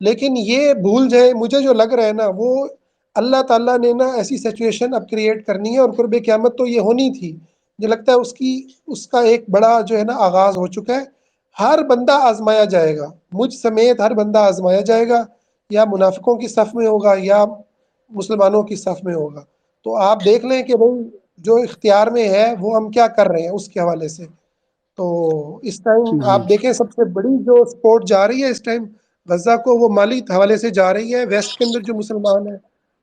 لیکن یہ بھول جائے، مجھے جو لگ رہا ہے نا وہ اللہ تعالیٰ نے نا ایسی سچویشن اب کریٹ کرنی ہے، اور قرب قیامت تو یہ ہونی تھی. مجھے لگتا ہے اس کا ایک بڑا جو ہے نا آغاز ہو چکا ہے. ہر بندہ آزمایا جائے گا، مجھ سمیت ہر بندہ آزمایا جائے گا، یا منافقوں کی صف میں ہوگا یا مسلمانوں کی صف میں ہوگا. تو آپ دیکھ لیں کہ بھائی جو اختیار میں ہے وہ ہم کیا کر رہے ہیں اس کے حوالے سے. تو اس ٹائم جی آپ دیکھیں سب سے بڑی جو سپورٹ جا رہی ہے اس ٹائم غزہ کو، وہ مالی حوالے سے جا رہی ہے. ویسٹ کے اندر جو مسلمان ہیں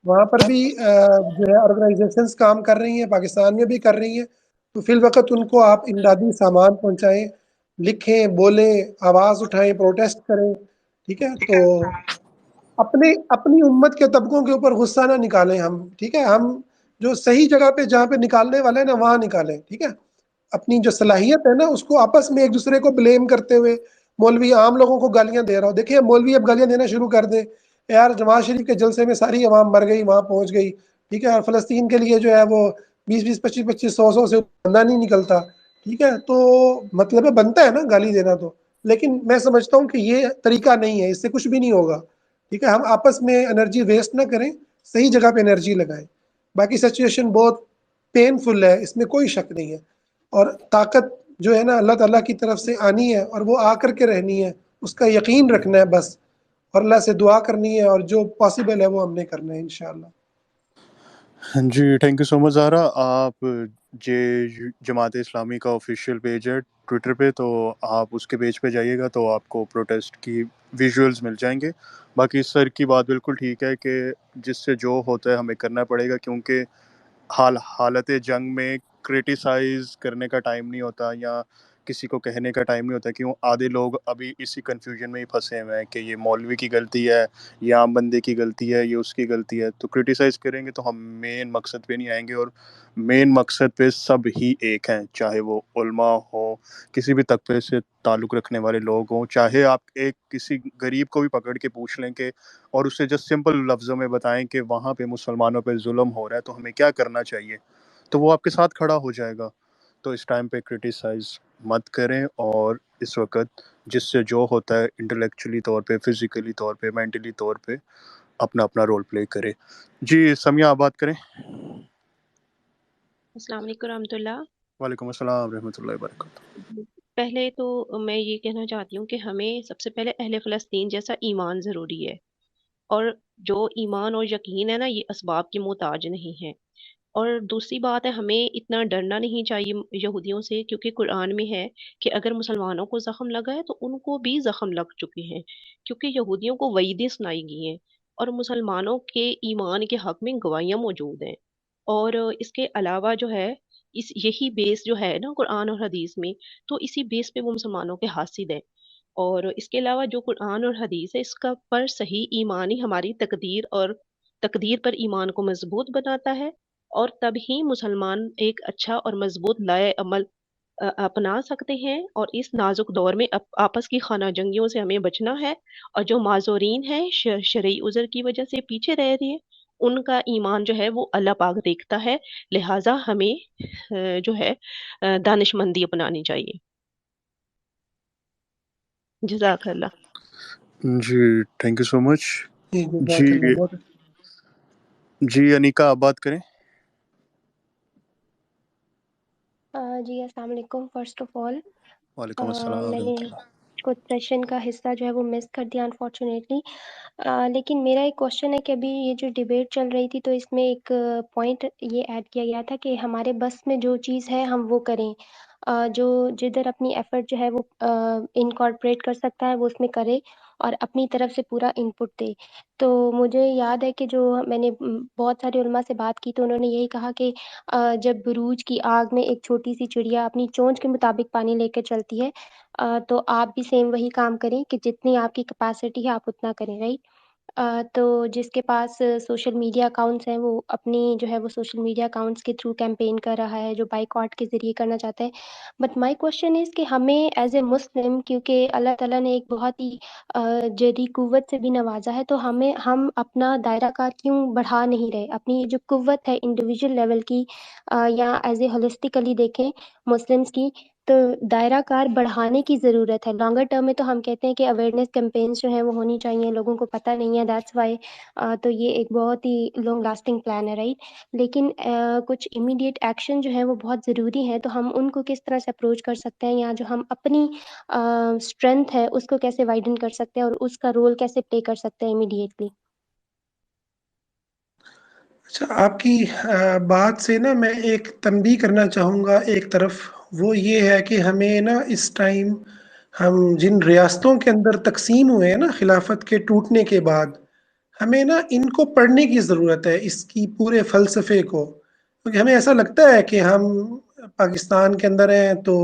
وہاں پر بھی جو ہے آرگنائزیشنز کام کر رہی ہیں، پاکستان میں بھی کر رہی ہیں. تو فی الوقت ان کو آپ امدادی سامان پہنچائیں، لکھیں، بولیں، آواز اٹھائیں، پروٹیسٹ کریں. ٹھیک ہے، تو اپنی امت کے طبقوں کے اوپر غصہ نہ نکالیں ہم. ٹھیک ہے، ہم جو صحیح جگہ پہ جہاں پہ نکالنے والے ہیں نا وہاں نکالیں. ٹھیک ہے، اپنی جو صلاحیت ہے نا اس کو آپس میں ایک دوسرے کو بلیم کرتے ہوئے. مولوی عام لوگوں کو گالیاں دے رہا ہو، دیکھیں مولوی اب گالیاں دینا شروع کر دے، یار جماعت شریف کے جلسے میں ساری عوام مر گئی، وہاں پہنچ گئی. ٹھیک ہے، اور فلسطین کے لیے جو ہے وہ 20 25 100 سے بندہ نہیں نکلتا. ٹھیک ہے، تو مطلب بنتا ہے نا گالی دینا تو، لیکن میں سمجھتا ہوں کہ یہ طریقہ نہیں ہے، اس سے کچھ بھی نہیں ہوگا. ٹھیک ہے، ہم آپس میں انرجی ویسٹ نہ کریں، صحیح جگہ پہ انرجی لگائیں. باقی سچویشن بہت پین فل ہے، اس میں کوئی شک نہیں ہے، اور طاقت جو ہے نا اللہ تعالیٰ کی طرف سے آنی ہے اور وہ آ کر کے رہنی ہے. اس کا یقین رکھنا ہے بس، اور اللہ سے دعا کرنی ہے، اور جو پاسبل ہے وہ ہم نے کرنا ہے انشاءاللہ. جی تھینک یو سو مچ زہرا. آپ جماعت اسلامی کا آفیشیل پیج ہے ٹویٹر پہ، تو آپ اس کے پیج پہ جائیے گا تو آپ کو پروٹیسٹ کی ویژولز مل جائیں گے. باقی سر کی بات بالکل ٹھیک ہے کہ جس سے جو ہوتا ہے ہمیں کرنا پڑے گا، کیونکہ حالت جنگ میں کرٹیسائز کرنے کا ٹائم نہیں ہوتا، یا کسی کو کہنے کا ٹائم نہیں ہوتا. کیوں آدھے لوگ ابھی اسی کنفیوژن میں ہی پھنسے ہوئے ہیں کہ یہ مولوی کی غلطی ہے، یہ عام بندے کی غلطی ہے، یہ اس کی غلطی ہے. تو کرٹیسائز کریں گے تو ہم مین مقصد پہ نہیں آئیں گے، اور مین مقصد پہ سب ہی ایک ہیں، چاہے وہ علماء ہو، کسی بھی طبقے سے تعلق رکھنے والے لوگ ہوں. چاہے آپ ایک کسی غریب کو بھی پکڑ کے پوچھ لیں کہ اور اسے جسٹ سمپل لفظوں میں بتائیں کہ وہاں پہ مسلمانوں پہ ظلم ہو رہا ہے تو ہمیں کیا کرنا چاہیے، تو وہ آپ کے ساتھ کھڑا ہو جائے گا. تو اس ٹائم پہ کرٹیسائز مت کریں، اور اس وقت جس سے جو ہوتا ہے انٹلیکچولی طور پہ، فزیکلی طور پہ، مینٹلی طور پہ اپنا اپنا رول پلے کرے. جی سمیہ آپ بات کریں. السلام علیکم رحمۃ اللہ. وعلیکم السلام رحمۃ اللہ وبرکاتہ. پہلے تو میں یہ کہنا چاہتی ہوں کہ ہمیں سب سے پہلے اہل فلسطین جیسا ایمان ضروری ہے، اور جو ایمان اور یقین ہے نا یہ اسباب کے محتاج نہیں ہے. اور دوسری بات ہے، ہمیں اتنا ڈرنا نہیں چاہیے یہودیوں سے، کیونکہ قرآن میں ہے کہ اگر مسلمانوں کو زخم لگا ہے تو ان کو بھی زخم لگ چکے ہیں، کیونکہ یہودیوں کو وعیدیں سنائی گئی ہیں اور مسلمانوں کے ایمان کے حق میں گواہیاں موجود ہیں۔ اور اس کے علاوہ جو ہے، یہی بیس جو ہے نا قرآن اور حدیث میں، تو اسی بیس پہ وہ مسلمانوں کے حاسد ہے۔ اور اس کے علاوہ جو قرآن اور حدیث ہے، اس کا پر صحیح ایمان ہی ہماری تقدیر پر ایمان کو مضبوط بناتا ہے، اور تب ہی مسلمان ایک اچھا اور مضبوط لائے عمل اپنا سکتے ہیں۔ اور اس نازک دور میں آپس کی خانہ جنگیوں سے ہمیں بچنا ہے، اور جو معذورین ہیں شرعی عذر کی وجہ سے پیچھے رہ رہی ہے، ان کا ایمان جو ہے وہ اللہ پاک دیکھتا ہے، لہٰذا ہمیں جو ہے دانش مندی اپنانی چاہیے۔ جزاک اللہ۔ جی تھینک یو سو مچ۔ جزاک اللہ، بہت جی انیکا آپ بات کریں۔ جی السلام علیکم۔ فرسٹ آف آل وعلیکم السلام میں نے ورحمۃ اللہ۔ کچھ سیشن کا حصہ جو ہے وہ مس کر دیا انفارچونیٹلی، لیکن میرا ایک کوشچن ہے کہ ابھی یہ جو ڈیبیٹ چل رہی تھی تو اس میں ایک پوائنٹ یہ ایڈ کیا گیا تھا کہ ہمارے بس میں جو چیز ہے ہم وہ کریں، جو جدھر اپنی ایفرٹ جو ہے وہ انکارپوریٹ کر سکتا ہے وہ اس میں کرے اور اپنی طرف سے پورا انپٹ دے۔ تو مجھے یاد ہے کہ جو میں نے بہت سارے علماء سے بات کی تو انہوں نے یہی کہا کہ جب بروج کی آگ میں ایک چھوٹی سی چڑیا اپنی چونچ کے مطابق پانی لے کے چلتی ہے، تو آپ بھی سیم وہی کام کریں کہ جتنی آپ کی کیپیسٹی ہے آپ اتنا کریں، رائٹ؟ تو جس کے پاس سوشل میڈیا اکاؤنٹس ہیں وہ اپنی جو ہے وہ سوشل میڈیا اکاؤنٹس کے تھرو کیمپین کر رہا ہے، جو بائیکاٹ کے ذریعے کرنا چاہتا ہے۔ بٹ مائی کوشچن از کہ ہمیں ایز اے مسلم، کیونکہ اللہ تعالیٰ نے ایک بہت ہی جدی قوت سے بھی نوازا ہے، تو ہم اپنا دائرہ کار کیوں بڑھا نہیں رہے؟ اپنی جو قوت ہے انڈیویجول لیول کی یا ایز اے ہولسٹیکلی دیکھیں مسلمس کی، تو دائرہ کار بڑھانے کی ضرورت ہے۔ لانگر ٹرم میں تو ہم کہتے ہیں کہ اویئرنیس کیمپینس جو ہیں وہ ہونی چاہیے، لوگوں کو پتہ نہیں ہے، دیٹس وائی تو یہ ایک بہت ہی لانگ لاسٹنگ پلان ہے، رائٹ؟ لیکن کچھ امیڈیٹ ایکشن جو ہیں وہ بہت ضروری ہیں، تو ہم ان کو کس طرح سے اپروچ کر سکتے ہیں، یا جو ہم اپنی اسٹرینتھ ہے اس کو کیسے وائڈن کر سکتے ہیں اور اس کا رول کیسے پلے کر سکتے ہیں امیڈیٹلی؟ اچھا، آپ کی بات سے نا میں ایک تنبیہ کرنا چاہوں گا ایک طرف، وہ یہ ہے کہ ہمیں نا اس ٹائم ہم جن ریاستوں کے اندر تقسیم ہوئے ہیں نا خلافت کے ٹوٹنے کے بعد، ہمیں نا ان کو پڑھنے کی ضرورت ہے، اس کی پورے فلسفے کو، کیونکہ ہمیں ایسا لگتا ہے کہ ہم پاکستان کے اندر ہیں تو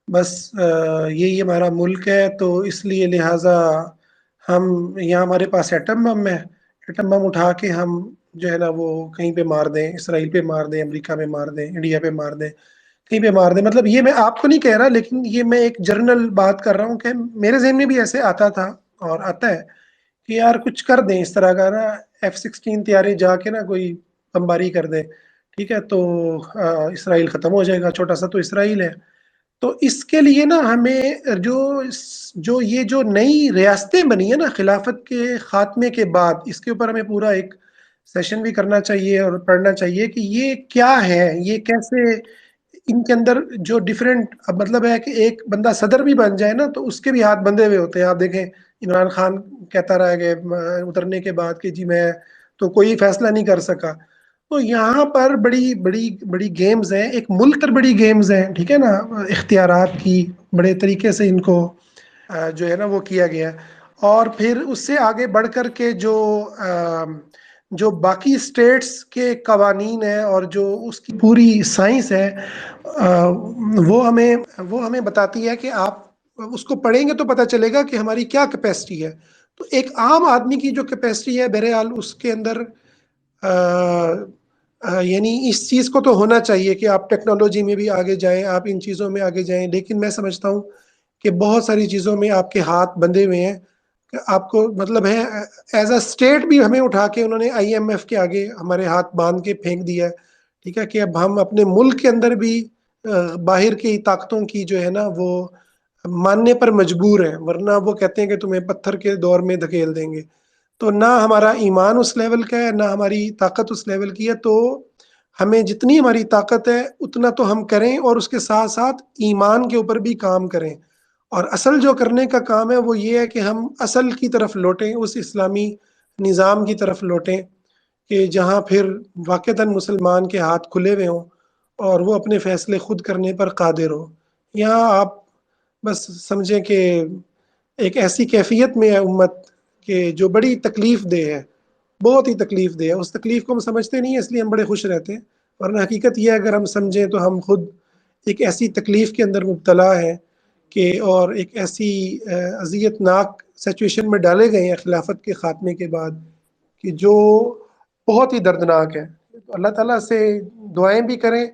بس یہی ہمارا ملک ہے، تو اس لیے لہٰذا ہم یہاں ہمارے پاس ایٹم بم ہے، ایٹم بم اٹھا کے ہم جو ہے نا وہ کہیں پہ مار دیں، اسرائیل پہ مار دیں، امریکہ میں مار دیں، انڈیا پہ مار دیں، کہیں پہ مار دیں۔ مطلب یہ میں آپ کو نہیں کہہ رہا، لیکن یہ میں ایک جرنل بات کر رہا ہوں کہ میرے ذہن میں بھی ایسے آتا تھا اور آتا ہے کہ یار کچھ کر دیں اس طرح کا نا، F-16 طیارے جا کے نا کوئی بمباری کر دیں، ٹھیک ہے، تو اسرائیل ختم ہو جائے گا، چھوٹا سا تو اسرائیل ہے۔ تو اس کے لیے نا ہمیں جو نئی ریاستیں بنی ہیں نا خلافت کے خاتمے کے بعد، اس کے اوپر ہمیں پورا ایک سیشن بھی کرنا چاہیے اور پڑھنا چاہیے کہ یہ کیا ہے، یہ کیسے ان کے اندر جو ڈیفرنٹ، اب مطلب ہے کہ ایک بندہ صدر بھی بن جائے نا تو اس کے بھی ہاتھ بندھے ہوئے ہوتے ہیں۔ آپ دیکھیں عمران خان کہتا رہا کہ اترنے کے بعد کہ جی میں تو کوئی فیصلہ نہیں کر سکا۔ تو یہاں پر بڑی بڑی بڑی گیمز ہیں، ایک ملک پر بڑی گیمز ہیں، ٹھیک ہے نا، اختیارات کی بڑے طریقے سے ان کو جو ہے نا وہ کیا گیا۔ اور پھر اس سے آگے بڑھ کر کے جو باقی اسٹیٹس کے قوانین ہیں اور جو اس کی پوری سائنس ہے، وہ ہمیں بتاتی ہے کہ آپ اس کو پڑھیں گے تو پتہ چلے گا کہ ہماری کیا کیپیسٹی ہے۔ تو ایک عام آدمی کی جو کیپیسٹی ہے بہرحال اس کے اندر یعنی اس چیز کو تو ہونا چاہیے کہ آپ ٹیکنالوجی میں بھی آگے جائیں، آپ ان چیزوں میں آگے جائیں، لیکن میں سمجھتا ہوں کہ بہت ساری چیزوں میں آپ کے ہاتھ بندھے ہوئے ہیں، کہ آپ کو مطلب ہے ایز اے اسٹیٹ بھی ہمیں اٹھا کے انہوں نے IMF کے آگے ہمارے ہاتھ باندھ کے پھینک دیا ہے، ٹھیک ہے، کہ اب ہم اپنے ملک کے اندر بھی باہر کی طاقتوں کی جو ہے نا وہ ماننے پر مجبور ہیں، ورنہ وہ کہتے ہیں کہ تمہیں پتھر کے دور میں دھکیل دیں گے۔ تو نہ ہمارا ایمان اس لیول کا ہے، نہ ہماری طاقت اس لیول کی ہے، تو ہمیں جتنی ہماری طاقت ہے اتنا تو ہم کریں، اور اس کے ساتھ ساتھ ایمان کے اوپر بھی کام کریں۔ اور اصل جو کرنے کا کام ہے وہ یہ ہے کہ ہم اصل کی طرف لوٹیں، اس اسلامی نظام کی طرف لوٹیں کہ جہاں پھر واقعتاً مسلمان کے ہاتھ کھلے ہوئے ہوں اور وہ اپنے فیصلے خود کرنے پر قادر ہو. یہاں آپ بس سمجھیں کہ ایک ایسی کیفیت میں ہے امت کہ جو بڑی تکلیف دہ ہے، بہت ہی تکلیف دہ ہے. اس تکلیف کو ہم سمجھتے نہیں ہیں، اس لیے ہم بڑے خوش رہتے ہیں، ورنہ حقیقت یہ ہے اگر ہم سمجھیں تو ہم خود ایک ایسی تکلیف کے اندر مبتلا ہیں کہ اور ایک ایسی اذیت ناک سچویشن میں ڈالے گئے ہیں خلافت کے خاتمے کے بعد کہ جو بہت ہی دردناک ہے. تو اللہ تعالیٰ سے دعائیں بھی کریں،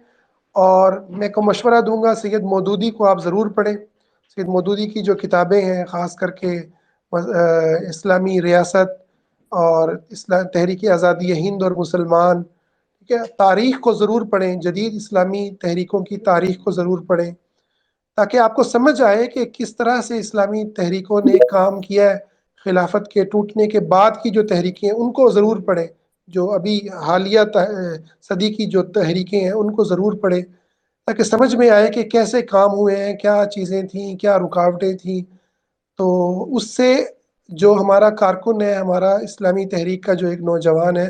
اور میں کو مشورہ دوں گا سید مودودی کو آپ ضرور پڑھیں. سید مودودی کی جو کتابیں ہیں، خاص کر کے اسلامی ریاست اور تحریک آزادی ہند اور مسلمان، ٹھیک ہے، تاریخ کو ضرور پڑھیں، جدید اسلامی تحریکوں کی تاریخ کو ضرور پڑھیں، تاکہ آپ کو سمجھ آئے کہ کس طرح سے اسلامی تحریکوں نے کام کیا ہے. خلافت کے ٹوٹنے کے بعد کی جو تحریکیں ہیں ان کو ضرور پڑھیں، جو ابھی حالیہ صدی کی جو تحریکیں ہیں ان کو ضرور پڑھیں، تاکہ سمجھ میں آئے کہ کیسے کام ہوئے ہیں، کیا چیزیں تھیں، کیا رکاوٹیں تھیں. تو اس سے جو ہمارا کارکن ہے، ہمارا اسلامی تحریک کا جو ایک نوجوان ہے،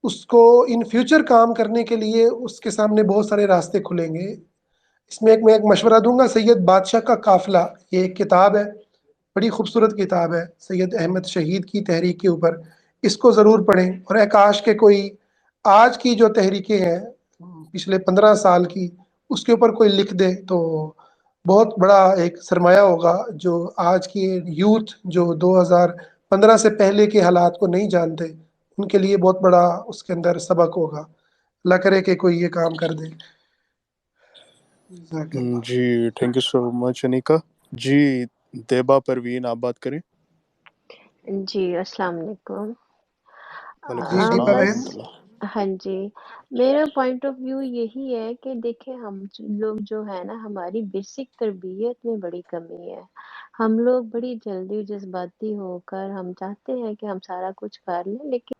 اس کو ان فیوچر کام کرنے کے لیے اس کے سامنے بہت سارے راستے کھلیں گے. اس میں میں ایک مشورہ دوں گا، سید بادشاہ کا قافلہ، یہ ایک کتاب ہے، بڑی خوبصورت کتاب ہے سید احمد شہید کی تحریک کے اوپر. اس کو ضرور پڑھیں، اور کاش کے کوئی آج کی جو تحریکیں ہیں پچھلے 15 سال کی، اس کے اوپر کوئی لکھ دے تو بہت بڑا ایک سرمایہ ہوگا. جو آج کی یوتھ جو 2015 سے پہلے کے حالات کو نہیں جانتے، ان کے لیے بہت بڑا اس کے اندر سبق ہوگا. اللہ کرے کہ کوئی یہ کام کر دے. جزاک اللہ. جی تھینک یو سو مچ انیکا جی. دیبا پروین آپ بات کریں. جی السلام علیکم. وعلیکم جی السلام دیپا بس بہن. ورحمۃ اللہ. ہاں جی، میرا پوائنٹ آف ویو یہی ہے کہ دیکھیں ہم لوگ جو ہے نا، ہماری بیسک تربیت میں بڑی کمی ہے. ہم لوگ بڑی جلدی جذباتی ہو کر ہم چاہتے ہیں کہ ہم سارا کچھ کر لیں، لیکن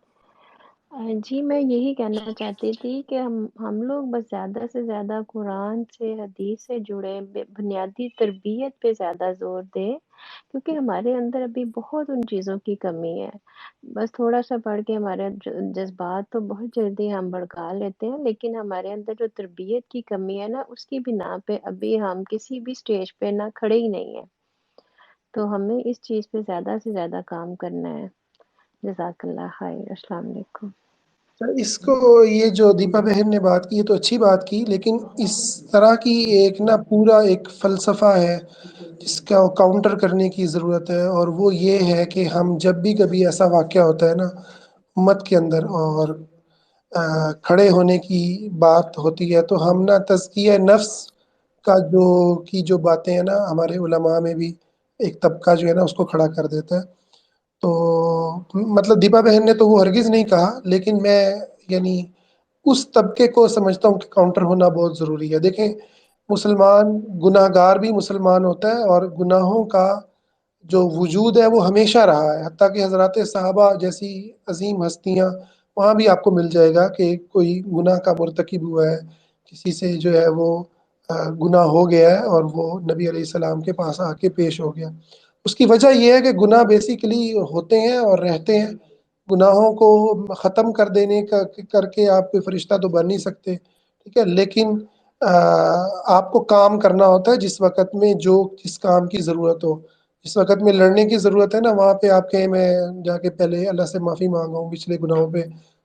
جی میں یہی کہنا چاہتی تھی کہ ہم لوگ بس زیادہ سے زیادہ قرآن سے، حدیث سے جڑے بنیادی تربیت پہ زیادہ زور دیں، کیونکہ ہمارے اندر ابھی بہت ان چیزوں کی کمی ہے. بس تھوڑا سا پڑھ کے ہمارے جذبات تو بہت جلدی ہم بھڑکا لیتے ہیں، لیکن ہمارے اندر جو تربیت کی کمی ہے نا، اس کی بنا پہ ابھی ہم کسی بھی سٹیج پہ نہ کھڑے ہی نہیں ہیں. تو ہمیں اس چیز پہ زیادہ سے زیادہ کام کرنا ہے. جزاک اللہ خیر. السلام علیکم. اس کو یہ جو دیپا بہن نے بات کی، یہ تو اچھی بات کی، لیکن اس طرح کی ایک نا پورا ایک فلسفہ ہے جس کا کاؤنٹر کرنے کی ضرورت ہے، اور وہ یہ ہے کہ ہم جب بھی کبھی ایسا واقعہ ہوتا ہے نا امت کے اندر اور کھڑے ہونے کی بات ہوتی ہے، تو ہم نا تزکیہ نفس کا جو باتیں ہیں نا، ہمارے علماء میں بھی ایک طبقہ جو ہے نا اس کو کھڑا کر دیتا ہے. تو مطلب دیپا بہن نے تو وہ ہرگز نہیں کہا، لیکن میں یعنی اس طبقے کو سمجھتا ہوں کہ کاؤنٹر ہونا بہت ضروری ہے. دیکھیں مسلمان گناہ گار بھی مسلمان ہوتا ہے، اور گناہوں کا جو وجود ہے وہ ہمیشہ رہا ہے، حتیٰ کہ حضرات صحابہ جیسی عظیم ہستیاں، وہاں بھی آپ کو مل جائے گا کہ کوئی گناہ کا مرتکب ہوا ہے، کسی سے جو ہے وہ گناہ ہو گیا ہے اور وہ نبی علیہ السلام کے پاس آ کے پیش ہو گیا. اس کی وجہ یہ ہے کہ گناہ بیسیکلی ہوتے ہیں اور رہتے ہیں. گناہوں کو ختم کر دینے کا کر کے آپ کوئی فرشتہ تو بن نہیں سکتے، ٹھیک ہے، لیکن آپ کو کام کرنا ہوتا ہے جس وقت میں جس کام کی ضرورت ہو. جس وقت میں لڑنے کی ضرورت ہے نا، وہاں پہ آپ کہیں میں جا کے پہلے اللہ سے معافی مانگا ہوں پچھلے گناہوں پہ،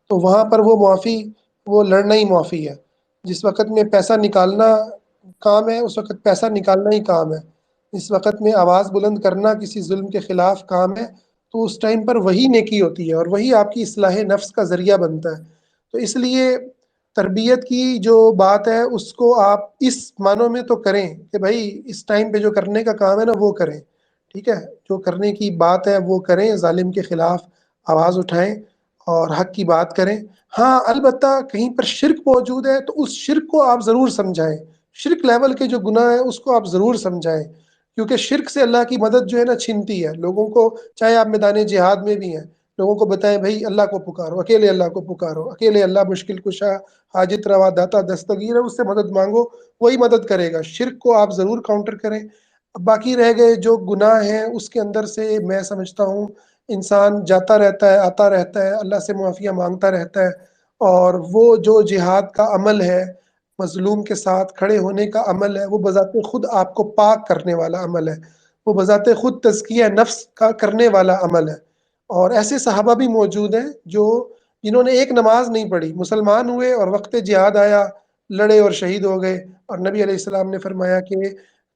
تو وہاں پر وہ معافی، وہ لڑنا ہی معافی ہے. جس وقت میں پیسہ نکالنا کام ہے، اس وقت پیسہ نکالنا ہی کام ہے. اس وقت میں آواز بلند کرنا کسی ظلم کے خلاف کام ہے، تو اس ٹائم پر وہی نیکی ہوتی ہے اور وہی آپ کی اصلاح نفس کا ذریعہ بنتا ہے. تو اس لیے تربیت کی جو بات ہے اس کو آپ اس معنوں میں تو کریں کہ بھائی اس ٹائم پہ جو کرنے کا کام ہے نا وہ کریں، ٹھیک ہے، جو کرنے کی بات ہے وہ کریں، ظالم کے خلاف آواز اٹھائیں اور حق کی بات کریں. ہاں البتہ کہیں پر شرک موجود ہے تو اس شرک کو آپ ضرور سمجھائیں. شرک لیول کے جو گناہ ہیں اس کو آپ ضرور سمجھائیں، کیونکہ شرک سے اللہ کی مدد جو ہے نا چھنتی ہے. لوگوں کو چاہے آپ میدان جہاد میں بھی ہیں، لوگوں کو بتائیں بھائی اللہ کو پکارو، اکیلے اللہ کو پکارو، اکیلے اللہ مشکل کشا، حاجت روا، داتا دستگیر ہے، اس سے مدد مانگو، وہی مدد کرے گا. شرک کو آپ ضرور کاؤنٹر کریں. باقی رہ گئے جو گناہ ہیں اس کے اندر سے میں سمجھتا ہوں انسان جاتا رہتا ہے، آتا رہتا ہے، اللہ سے معافیہ مانگتا رہتا ہے، اور وہ جو جہاد کا عمل ہے، مظلوم کے ساتھ کھڑے ہونے کا عمل ہے، وہ بذات خود آپ کو پاک کرنے والا عمل ہے، وہ بذات خود تزکیہ نفس کا کرنے والا عمل ہے۔ اور ایسے صحابہ بھی موجود ہیں جنہوں نے ایک نماز نہیں پڑھی، مسلمان ہوئے اور وقت جہاد آیا، لڑے اور شہید ہو گئے، اور نبی علیہ السلام نے فرمایا کہ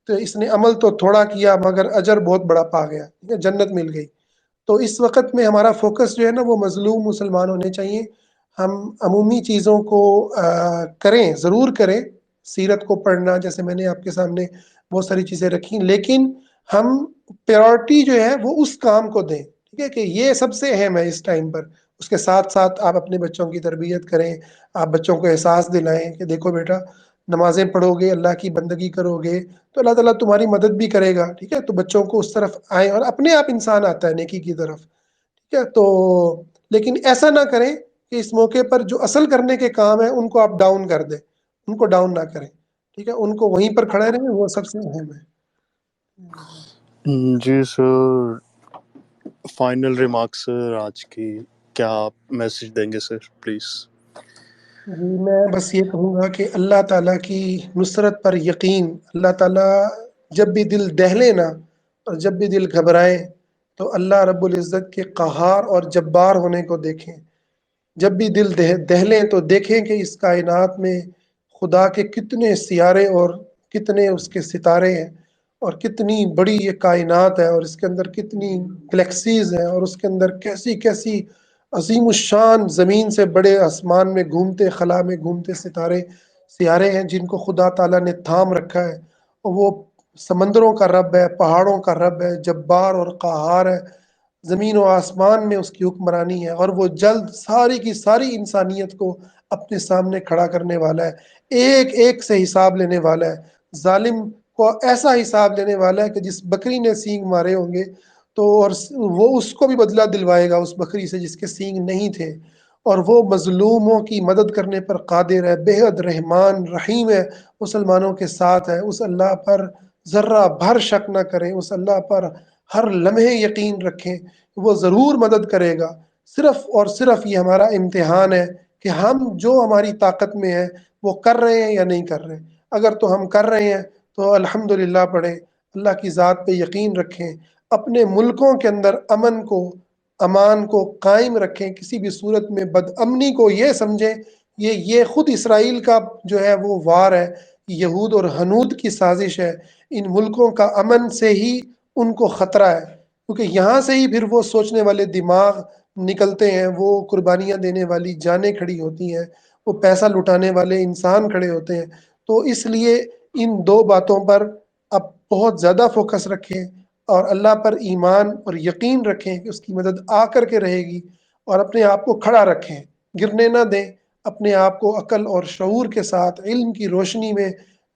تو اس نے عمل تو تھوڑا کیا مگر اجر بہت بڑا پا گیا، جنت مل گئی۔ تو اس وقت میں ہمارا فوکس جو ہے نا وہ مظلوم مسلمان ہونے چاہیے۔ ہم عمومی چیزوں کو کریں، ضرور کریں، سیرت کو پڑھنا، جیسے میں نے آپ کے سامنے بہت ساری چیزیں رکھی، لیکن ہم پریورٹی جو ہے وہ اس کام کو دیں، ٹھیک ہے، کہ یہ سب سے اہم ہے اس ٹائم پر۔ اس کے ساتھ ساتھ آپ اپنے بچوں کی تربیت کریں، آپ بچوں کو احساس دلائیں کہ دیکھو بیٹا، نمازیں پڑھو گے، اللہ کی بندگی کرو گے تو اللہ تعالیٰ تمہاری مدد بھی کرے گا، ٹھیک ہے۔ تو بچوں کو اس طرف آئیں، اور اپنے آپ انسان آتا ہے نیکی کی طرف، ٹھیک ہے۔ تو لیکن ایسا نہ کریں کہ اس موقع پر جو اصل کرنے کے کام ہیں ان کو آپ ڈاؤن کر دیں، ان کو ڈاؤن نہ کریں، ٹھیک ہے، ان کو وہیں پر کھڑے رہیں، وہ سب سے اہم ہے۔ جی سر، فائنل ریمارکس سر آج کی کیا آپ میسج دیں گے سر پلیز؟ جی میں بس یہ کہوں گا کہ اللہ تعالیٰ کی نصرت پر یقین، اللہ تعالیٰ جب بھی دل دہلے نا اور جب بھی دل گھبرائے تو اللہ رب العزت کے قہار اور جبار ہونے کو دیکھیں۔ جب بھی دل دہلیں تو دیکھیں کہ اس کائنات میں خدا کے کتنے سیارے اور کتنے اس کے ستارے ہیں، اور کتنی بڑی یہ کائنات ہے، اور اس کے اندر کتنی گلیکسیز ہیں، اور اس کے اندر کیسی کیسی عظیم الشان زمین سے بڑے آسمان میں گھومتے، خلا میں گھومتے سیارے ہیں جن کو خدا تعالیٰ نے تھام رکھا ہے۔ اور وہ سمندروں کا رب ہے، پہاڑوں کا رب ہے، جبار اور قہار ہے، زمین و آسمان میں اس کی حکمرانی ہے، اور وہ جلد ساری کی ساری انسانیت کو اپنے سامنے کھڑا کرنے والا ہے، ایک ایک سے حساب لینے والا ہے۔ ظالم کو ایسا حساب لینے والا ہے کہ جس بکری نے سینگ مارے ہوں گے تو اور وہ اس کو بھی بدلہ دلوائے گا اس بکری سے جس کے سینگ نہیں تھے، اور وہ مظلوموں کی مدد کرنے پر قادر ہے، بے حد رحمان رحیم ہے، مسلمانوں کے ساتھ ہے۔ اس اللہ پر ذرہ بھر شک نہ کریں، اس اللہ پر ہر لمحے یقین رکھیں، وہ ضرور مدد کرے گا۔ صرف اور صرف یہ ہمارا امتحان ہے کہ ہم جو ہماری طاقت میں ہے وہ کر رہے ہیں یا نہیں کر رہے۔ اگر تو ہم کر رہے ہیں تو الحمدللہ پڑھیں، اللہ کی ذات پہ یقین رکھیں، اپنے ملکوں کے اندر امن کو، امان کو قائم رکھیں، کسی بھی صورت میں بد امنی کو یہ سمجھیں یہ خود اسرائیل کا جو ہے وہ وار ہے، یہود اور ہنود کی سازش ہے۔ ان ملکوں کا امن سے ہی ان کو خطرہ ہے، کیونکہ یہاں سے ہی پھر وہ سوچنے والے دماغ نکلتے ہیں، وہ قربانیاں دینے والی جانیں کھڑی ہوتی ہیں، وہ پیسہ لٹانے والے انسان کھڑے ہوتے ہیں۔ تو اس لیے ان دو باتوں پر اب بہت زیادہ فوکس رکھیں، اور اللہ پر ایمان اور یقین رکھیں کہ اس کی مدد آ کر کے رہے گی، اور اپنے آپ کو کھڑا رکھیں، گرنے نہ دیں، اپنے آپ کو عقل اور شعور کے ساتھ علم کی روشنی میں،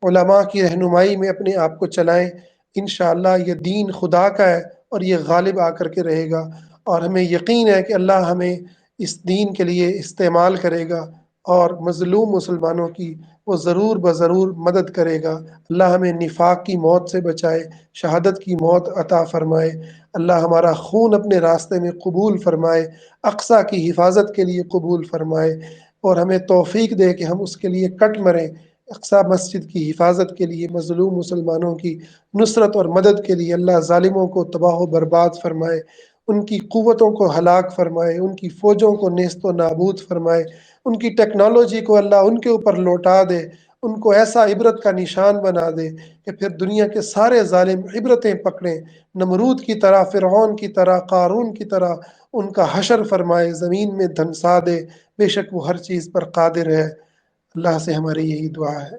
علماء کی رہنمائی میں اپنے آپ کو چلائیں۔ انشاءاللہ یہ دین خدا کا ہے اور یہ غالب آ کر کے رہے گا، اور ہمیں یقین ہے کہ اللہ ہمیں اس دین کے لیے استعمال کرے گا، اور مظلوم مسلمانوں کی وہ ضرور بضرور مدد کرے گا۔ اللہ ہمیں نفاق کی موت سے بچائے، شہادت کی موت عطا فرمائے، اللہ ہمارا خون اپنے راستے میں قبول فرمائے، اقصیٰ کی حفاظت کے لیے قبول فرمائے، اور ہمیں توفیق دے کہ ہم اس کے لیے کٹ مریں، اقصیٰ مسجد کی حفاظت کے لیے، مظلوم مسلمانوں کی نصرت اور مدد کے لیے۔ اللہ ظالموں کو تباہ و برباد فرمائے، ان کی قوتوں کو ہلاک فرمائے، ان کی فوجوں کو نیست و نابود فرمائے، ان کی ٹیکنالوجی کو اللہ ان کے اوپر لوٹا دے، ان کو ایسا عبرت کا نشان بنا دے کہ پھر دنیا کے سارے ظالم عبرتیں پکڑیں، نمرود کی طرح، فرعون کی طرح، قارون کی طرح ان کا حشر فرمائے، زمین میں دھنسا دے، بے شک وہ ہر چیز پر قادر ہے۔ اللہ سے ہماری یہی دعا ہے۔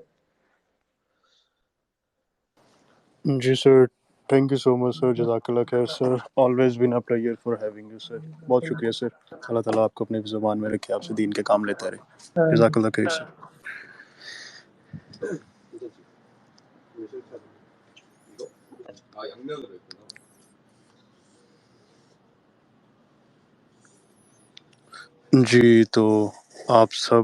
جی سر، تھینک یو سو مچ سر، جزاک اللہ خیر sir, always been a player for having you sir. بہت شکریہ سر، اللہ تعالیٰ آپ کو اپنے زبان میں رکھے، آپ سے دین کے کام لیتے رہے، جزاک اللہ خیر سر۔ جی تو آپ سب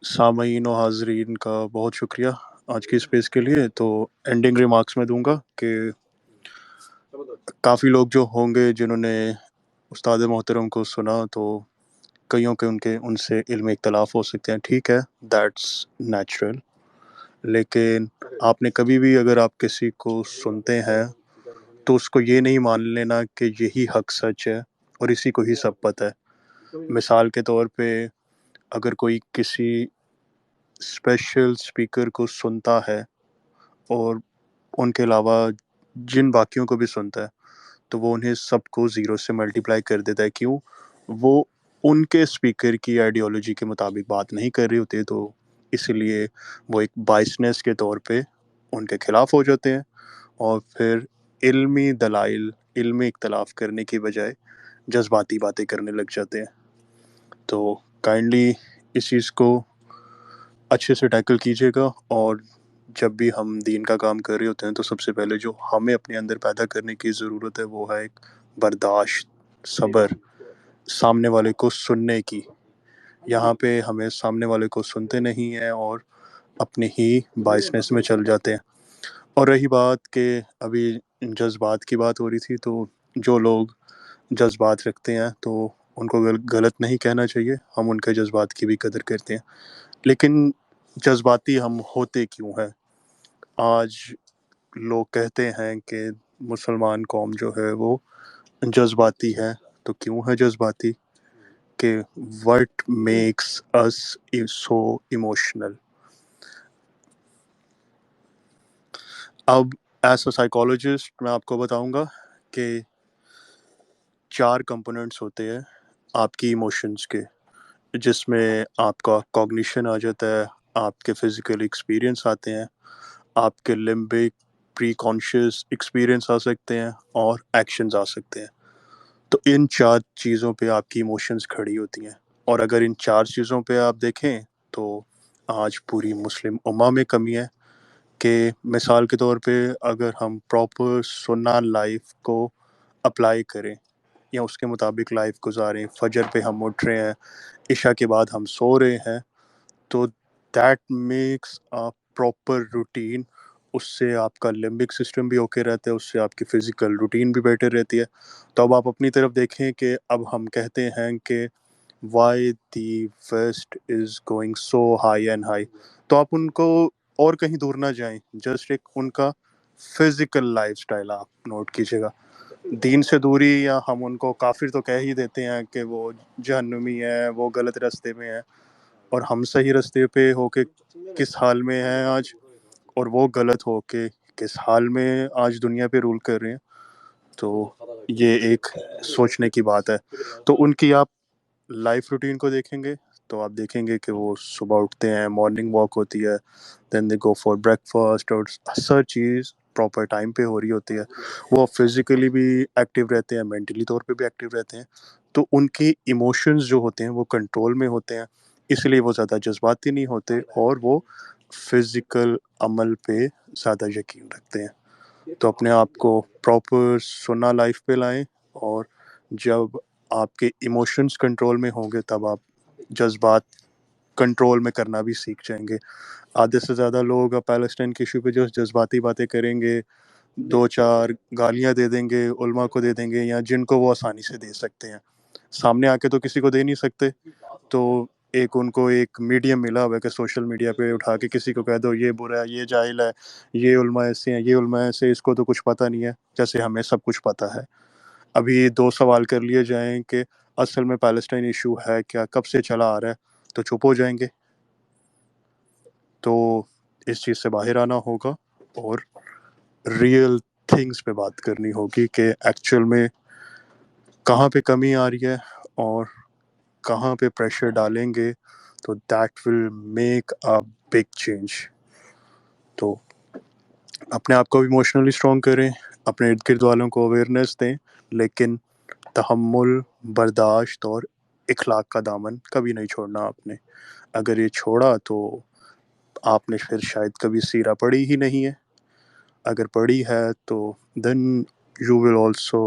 سامعین و حاضرین کا بہت شکریہ آج کی اسپیس کے لیے۔ تو اینڈنگ ریمارکس میں دوں گا کہ کافی لوگ جو ہوں گے جنہوں نے استاد محترم کو سنا تو کئیوں کے ان سے علم اختلاف ہو سکتے ہیں، ٹھیک ہے، دیٹس نیچرل. لیکن آپ نے کبھی بھی اگر آپ کسی کو سنتے ہیں تو اس کو یہ نہیں مان لینا کہ یہی حق سچ ہے اور اسی کو ہی سب پتہ ہے. مثال کے طور پہ اگر کوئی کسی اسپیشل اسپیکر کو سنتا ہے اور ان کے علاوہ جن باقیوں کو بھی سنتا ہے تو وہ انہیں سب کو زیرو سے ملٹیپلائی کر دیتا ہے. کیوں؟ وہ ان کے اسپیکر کی آئیڈیالوجی کے مطابق بات نہیں کر رہی ہوتی، تو اسی لیے وہ ایک بائسنس کے طور پہ ان کے خلاف ہو جاتے ہیں اور پھر علمی دلائل، علمی اختلاف کرنے کی بجائے جذباتی باتیں کرنے لگ جاتے ہیں. تو کائنڈلی اس چیز کو اچھے سے ٹیکل کیجیے گا، اور جب بھی ہم دین کا کام کر رہے ہوتے ہیں تو سب سے پہلے جو ہمیں اپنے اندر پیدا کرنے کی ضرورت ہے وہ ہے ایک برداشت، صبر، سامنے والے کو سننے کی. یہاں پہ ہمیں سامنے والے کو سنتے نہیں ہیں اور اپنے ہی بائسنس میں چل جاتے ہیں. اور رہی بات کہ ابھی جذبات کی بات ہو رہی تھی، تو جو لوگ جذبات رکھتے ہیں تو ان کو غلط نہیں کہنا چاہیے، ہم ان کے جذبات کی بھی قدر کرتے ہیں. لیکن جذباتی ہم ہوتے کیوں ہیں؟ آج لوگ کہتے ہیں کہ مسلمان قوم جو ہے وہ جذباتی ہے. تو کیوں ہے جذباتی؟ کہ what makes us so emotional. اب ایز اے سائیکالوجسٹ میں آپ کو بتاؤں گا کہ 4 کمپوننٹس ہوتے ہیں آپ کی ایموشنز کے، جس میں آپ کا کوگنیشن آ جاتا ہے، آپ کے فزیکل ایکسپیرینس آتے ہیں، آپ کے لمبک پری کانشیس ایکسپیرینس آ سکتے ہیں، اور ایکشنز آ سکتے ہیں. تو ان 4 چیزوں پہ آپ کی ایموشنز کھڑی ہوتی ہیں. اور اگر ان 4 چیزوں پہ آپ دیکھیں تو آج پوری مسلم امہ میں کمی ہے. کہ مثال کے طور پہ اگر ہم پراپر سنہ لائف کو اپلائی کریں یا اس کے مطابق لائف گزاریں، فجر پہ ہم اٹھ رہے ہیں، عشاء کے بعد ہم سو رہے ہیں، تو that makes a proper routine. اس سے آپ کا لمبک سسٹم بھی اوکے رہتا ہے، اس سے آپ کی فزیکل روٹین بھی بیٹر رہتی ہے. تو اب آپ اپنی طرف دیکھیں کہ اب ہم کہتے ہیں کہ why the waste is going so high and high, تو آپ ان کو اور کہیں دور نہ جائیں، جسٹ ایک ان کا فزیکل لائف سٹائل آپ نوٹ کیجیے گا. دین سے دوری، یا ہم ان کو کافر تو کہہ ہی دیتے ہیں کہ وہ جہنمی ہے، وہ غلط راستے میں ہے، اور ہم صحیح راستے پہ ہو کے کس حال میں ہیں آج، اور وہ غلط ہو کے کس حال میں آج دنیا پہ رول کر رہے ہیں. تو یہ ایک سوچنے کی بات ہے. تو ان کی آپ لائف روٹین کو دیکھیں گے تو آپ دیکھیں گے کہ وہ صبح اٹھتے ہیں، مارننگ واک ہوتی ہے، دین دے گو فار بریک فاسٹ، اور ہر چیز پراپر ٹائم پہ ہو رہی ہوتی ہے. وہ فزیکلی بھی ایکٹیو رہتے ہیں، مینٹلی طور پہ بھی ایکٹیو رہتے ہیں. تو ان کی ایموشنز جو ہوتے ہیں وہ کنٹرول میں ہوتے ہیں، اس لیے وہ زیادہ جذباتی نہیں ہوتے، اور وہ فزیکل عمل پہ زیادہ یقین رکھتے ہیں. تو اپنے آپ کو پراپر سننا لائف پہ لائیں، اور جب آپ کے ایموشنز کنٹرول میں ہوں گے تب آپ جذبات کنٹرول میں کرنا بھی سیکھ جائیں گے. آدھے سے زیادہ لوگ اب پیلسٹائن کے ایشو پہ جو جذباتی باتیں کریں گے، 2-4 گالیاں دے دیں گے، علماء کو دے دیں گے، یا جن کو وہ آسانی سے دے سکتے ہیں. سامنے آ کے تو کسی کو دے نہیں سکتے، تو ایک ان کو ایک میڈیم ملا ہوا ہے کہ سوشل میڈیا پہ اٹھا کے کسی کو کہہ دو یہ برا ہے، یہ جاہل ہے، یہ علماء ایسے ہیں، یہ علماء ایسے، اس کو تو کچھ پتہ نہیں ہے، جیسے ہمیں سب کچھ پتہ ہے. ابھی 2 سوال کر لیے جائیں کہ اصل میں پیلسٹائن ایشو ہے کیا، کب سے چلا آ رہا ہے، تو چپ ہو جائیں گے. تو اس چیز سے باہر آنا ہوگا اور ریئل تھنگس پہ بات کرنی ہوگی کہ ایکچوئل میں کہاں پہ کمی آ رہی ہے اور کہاں پہ پریشر ڈالیں گے تو that will make a big change. تو اپنے آپ کو بھی ایموشنلی اسٹرانگ کریں، اپنے ارد گرد والوں کو اویئرنیس دیں، لیکن تحمل، برداشت اور اخلاق کا دامن کبھی نہیں چھوڑنا آپ نے. اگر یہ چھوڑا تو آپ نے پھر شاید کبھی سیرہ پڑھی ہی نہیں ہے. اگر پڑھی ہے تو then you will also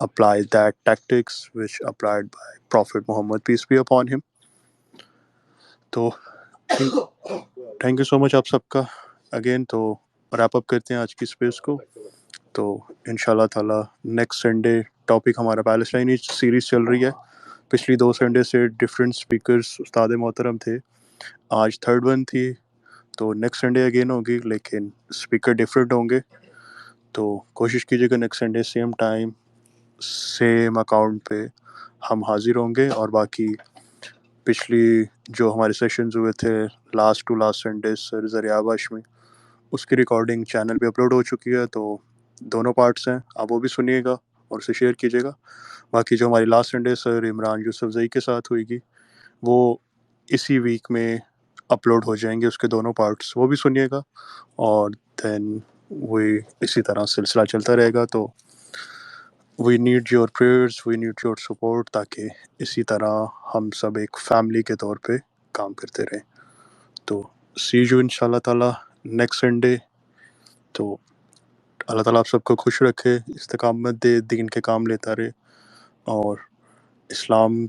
apply that tactics which applied by Prophet Muhammad, peace be upon him. تو تھینک یو سو مچ آپ سب کا اگین. تو ریپ اپ کرتے ہیں آج کی اسپیس کو. تو انشاءاللہ تعالی نیکسٹ سنڈے ٹاپک ہمارا پیلسٹائن سیریز چل رہی ہے. پچھلی 2 سنڈے سے ڈفرینٹ اسپیکرز استاد محترم تھے. آج 3rd ون تھی, تو نیکسٹ سنڈے اگین ہوگی, لیکن اسپیکر ڈفرینٹ ہوں گے. تو کوشش کیجیے گا next Sunday same time same account پہ ہم حاضر ہوں گے. اور باقی پچھلی جو ہمارے سیشنز ہوئے تھے لاسٹ ٹو لاسٹ سنڈے سر زریابش میں, اس کی ریکارڈنگ چینل پہ اپلوڈ ہو چکی ہے. تو دونوں پارٹس ہیں, آپ وہ بھی سنیے گا اور اسے شیئر کیجیے گا. باقی جو ہماری لاسٹ سنڈے سر عمران یوسف زئی کے ساتھ ہوئے گی وہ اسی ویک میں اپلوڈ ہو جائیں گے, اس کے دونوں پارٹس وہ بھی سنیے گا. اور دین وہی اسی طرح سلسلہ چلتا رہے گا. تو we need your prayers, we need your support, تاکہ اسی طرح ہم سب ایک فیملی کے طور پہ کام کرتے رہیں. تو سی یو ان شاء اللہ تعالیٰ نیکسٹ سنڈے. تو اللہ تعالیٰ آپ سب کو خوش رکھے, استقامت دے, دین کے کام لیتا رہے, اور اسلام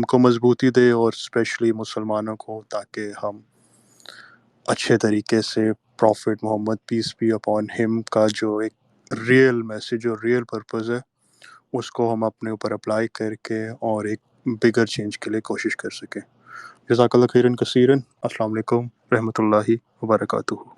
کو مضبوطی دے, اور اسپیشلی مسلمانوں کو, تاکہ ہم اچھے طریقے سے prophet Muhammad peace be upon ہم کا جو ایک ریئل میسیج اور ریئل پرپز ہے اس کو ہم اپنے اوپر اپلائی کر کے اور ایک بگر چینج کے لیے کوشش کر سکیں. جزاک اللہ خیرن کثیرن. السلام علیکم رحمۃ اللہ وبرکاتہ.